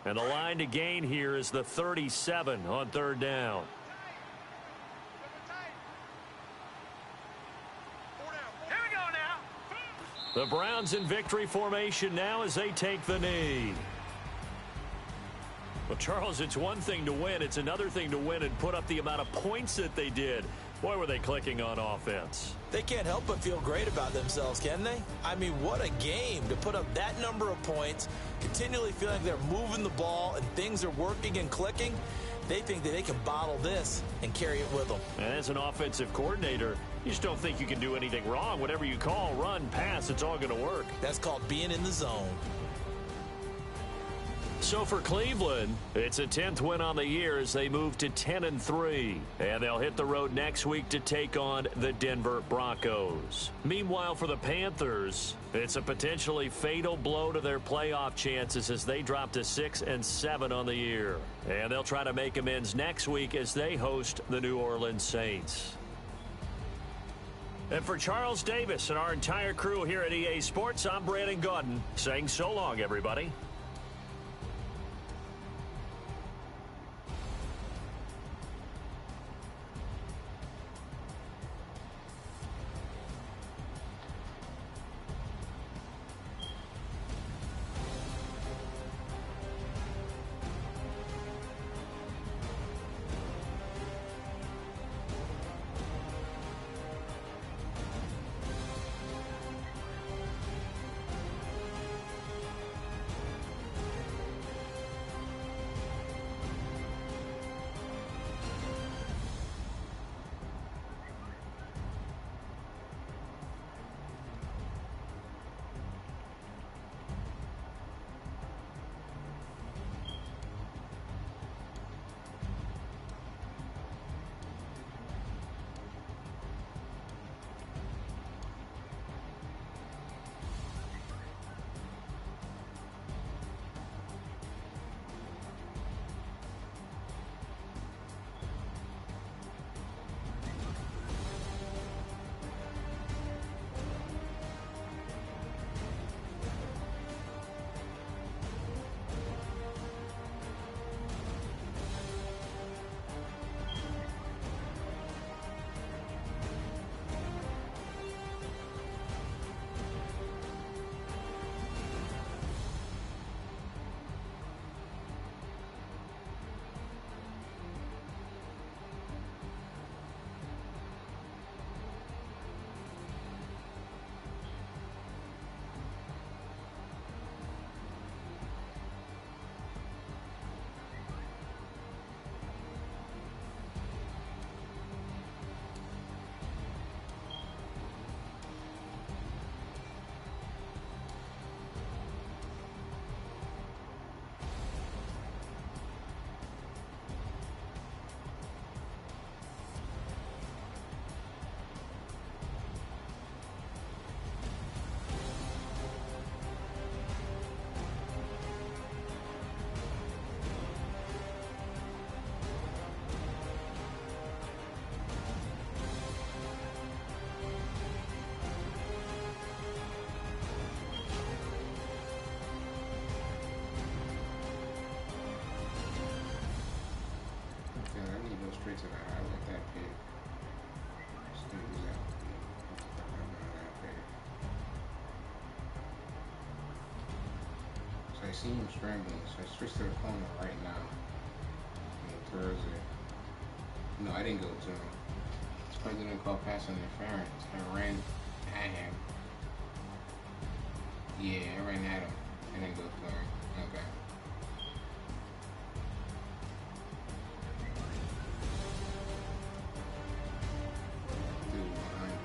And the line to gain here is the 37 on 3rd down. The Browns in victory formation now as they take the knee. Well, Charles, it's one thing to win. It's another thing to win and put up the amount of points that they did. Boy, were they clicking on offense. They can't help but feel great about themselves, can they? I mean, what a game to put up that number of points, continually feeling like they're moving the ball and things are working and clicking. They think that they can bottle this and carry it with them. And as an offensive coordinator, you just don't think you can do anything wrong. Whatever you call, run, pass, it's all going to work. That's called being in the zone. So for Cleveland, it's a 10th win on the year as they move to 10-3. And they'll hit the road next week to take on the Denver Broncos. Meanwhile, for the Panthers, it's a potentially fatal blow to their playoff chances as they drop to 6-7 on the year. And they'll try to make amends next week as they host the New Orleans Saints. And for Charles Davis and our entire crew here at EA Sports, I'm Brandon Gaudin saying so long, everybody. I see him scrambling, so I switched to the corner right now. And he throws it. No, I didn't go to him. This play didn't call pass interference. I ran at him. Yeah, I ran at him. I didn't go to him. Okay. Dude, behind me.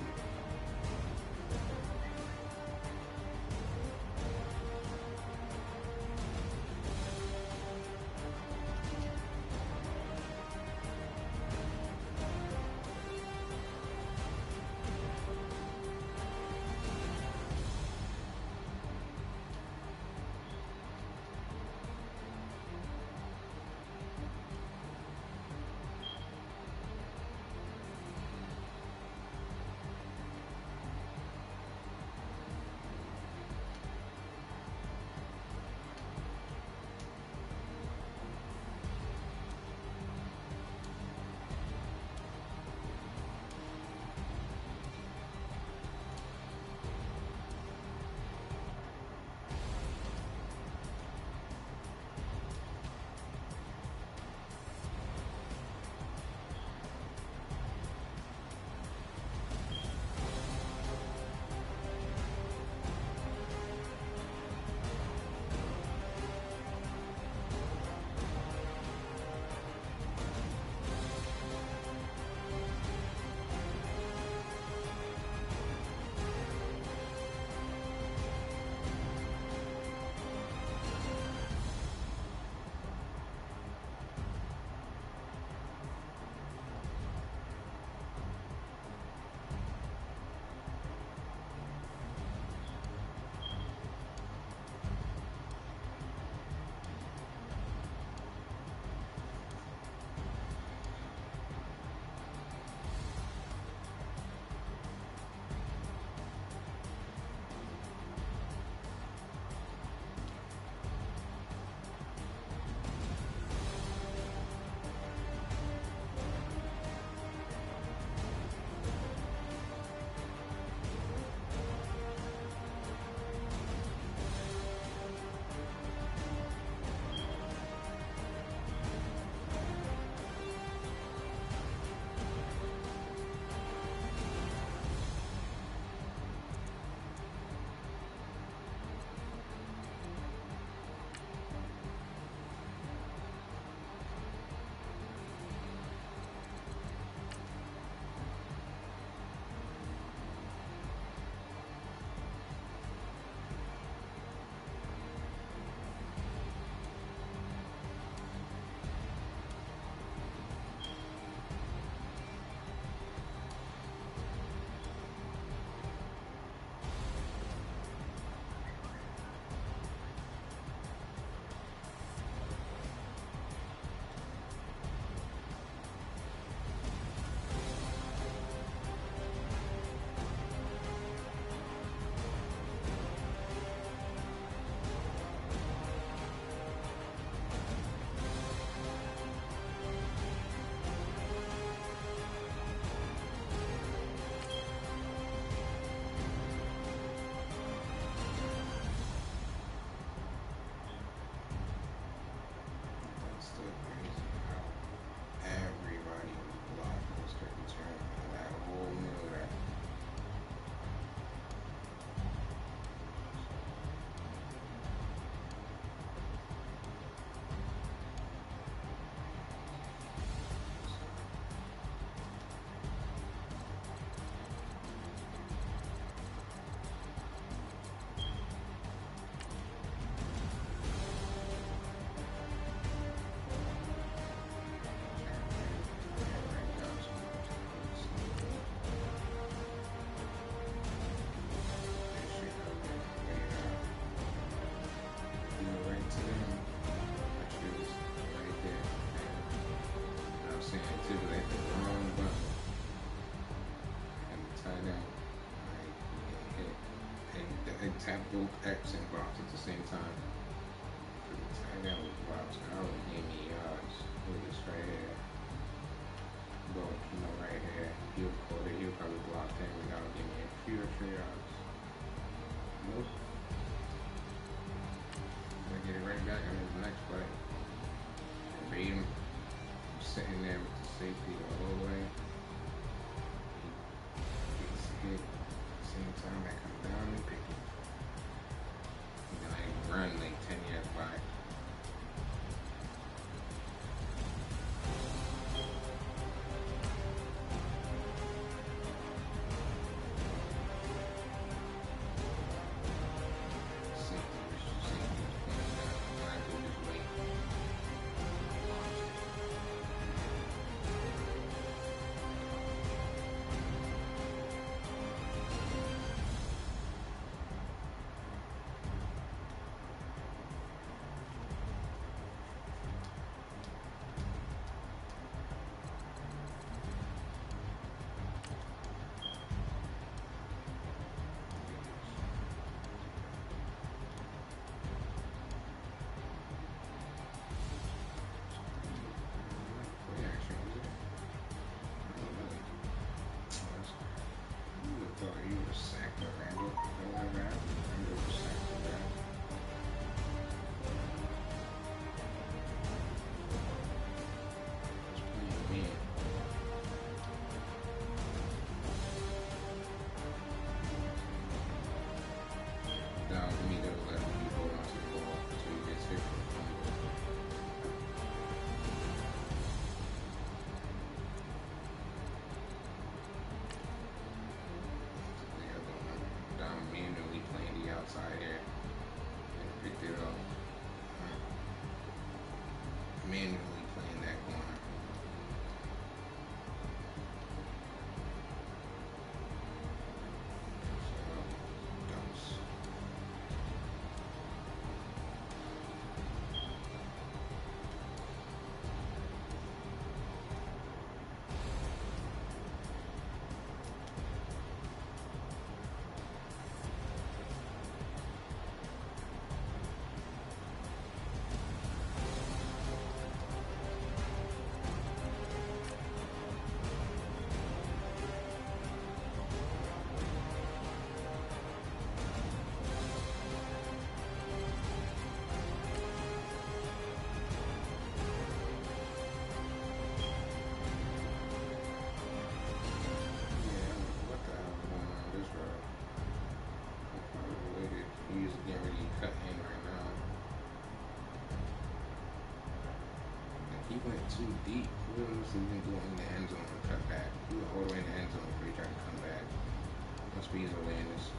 Tap both X and box at the same time. For the tight end with box, I don't give me yards. Look at this right here. Go, right here. He'll call it. He'll probably block him without giving me a few extra yards. Nope. I get it time I come down and pick it. And then I run like 10 yards by. Outside here and picked it up. Manually playing that corner. So, dumps. He went too deep. He was even going in the end zone and cut back. He went all the way in the end zone before he tried to come back. Must be his awareness.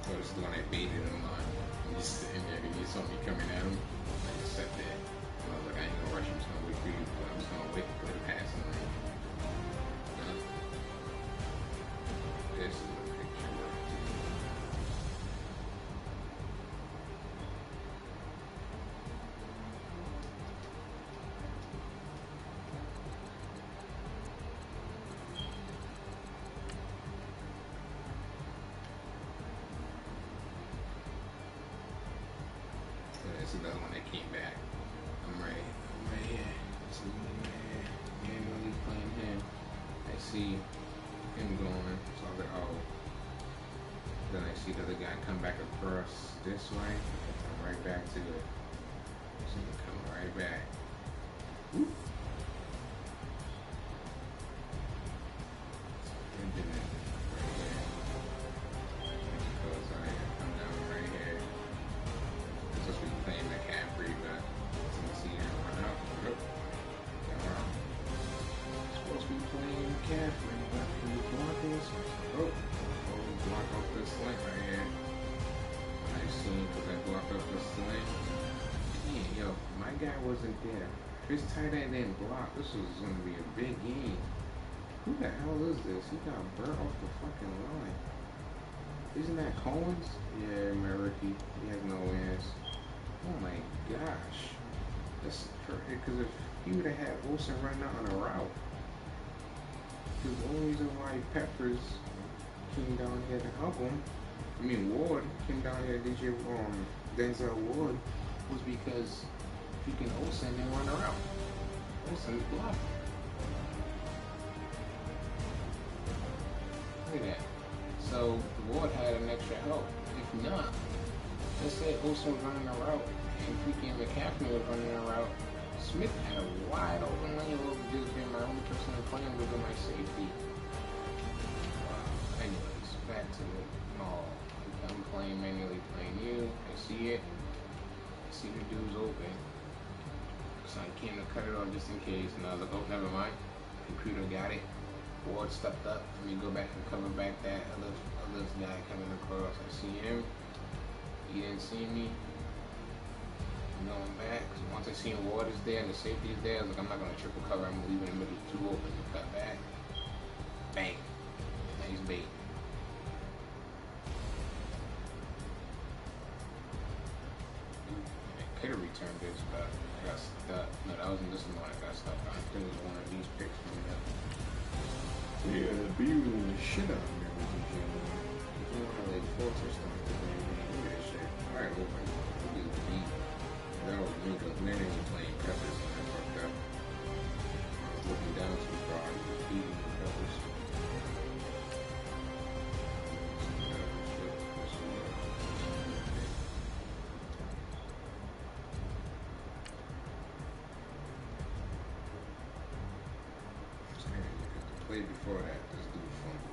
So this is the one that baited him on. He's sitting there and he saw me coming at him. I just sat there. And I was like, I ain't gonna rush him. I'm just gonna wait for you. But I'm just gonna wait for the passing lane. This is a picture right here. This is the other one that came back. I'm right here. So manually playing him. I see him going. So I was like, oh. Then I see the other guy come back across this way. Come right back to it. See him coming right back. Whoop. And then right here. Because I come down right here. Supposed to be playing McCaffrey, but since he didn't run out, supposed to be playing McCaffrey, but can you block this? Oh, block off this slant right here. Nice scene because I blocked off this slant. Damn, yo, my guy wasn't there. If his tight end didn't block, this was going to be a big game. Who the hell is this? He got burnt off the fucking line. Isn't that Collins? Yeah, my rookie. He has no wins. Oh my gosh. That's crazy. Because if he would have had Wilson run out on a route, because the only reason why Peppers came down here to help him, I mean Ward came down here to DJ Denzel Ward, was because freaking Olsen didn't run a route. Olsen's blocked. Look at that. So Ward had an extra help. If not, let's say Olsen was running a route and freaking McCaffrey was running a route. Smith had a wide open lane over this being my only person playing with my safety. Anyways, back to the mall. I'm playing manually playing you. I see it. I see the dude's open. So I came to cut it off just in case. And I was like, oh, never mind. Computer got it. Ward stepped up. Let me go back and cover back that other guy coming across. I see him. He didn't see me. I'm going back. So once I seen Ward is there and the safety is there, I was like, I'm not going to triple cover. I'm leaving the middle too open to cut back. Bang. Nice bait. I could have returned this, but I got stuck. No, that wasn't this one I got stuck on. I think it was one of these picks coming up. Yeah, the beer was the shit out of me. You know, like 4 touchdowns today. Look at that shit. Alright, open. Look at the beat. That was me because Manning was playing Peppers and I fucked up. I was looking down too far. He was beating the Peppers. Play before that, this dude fumbled.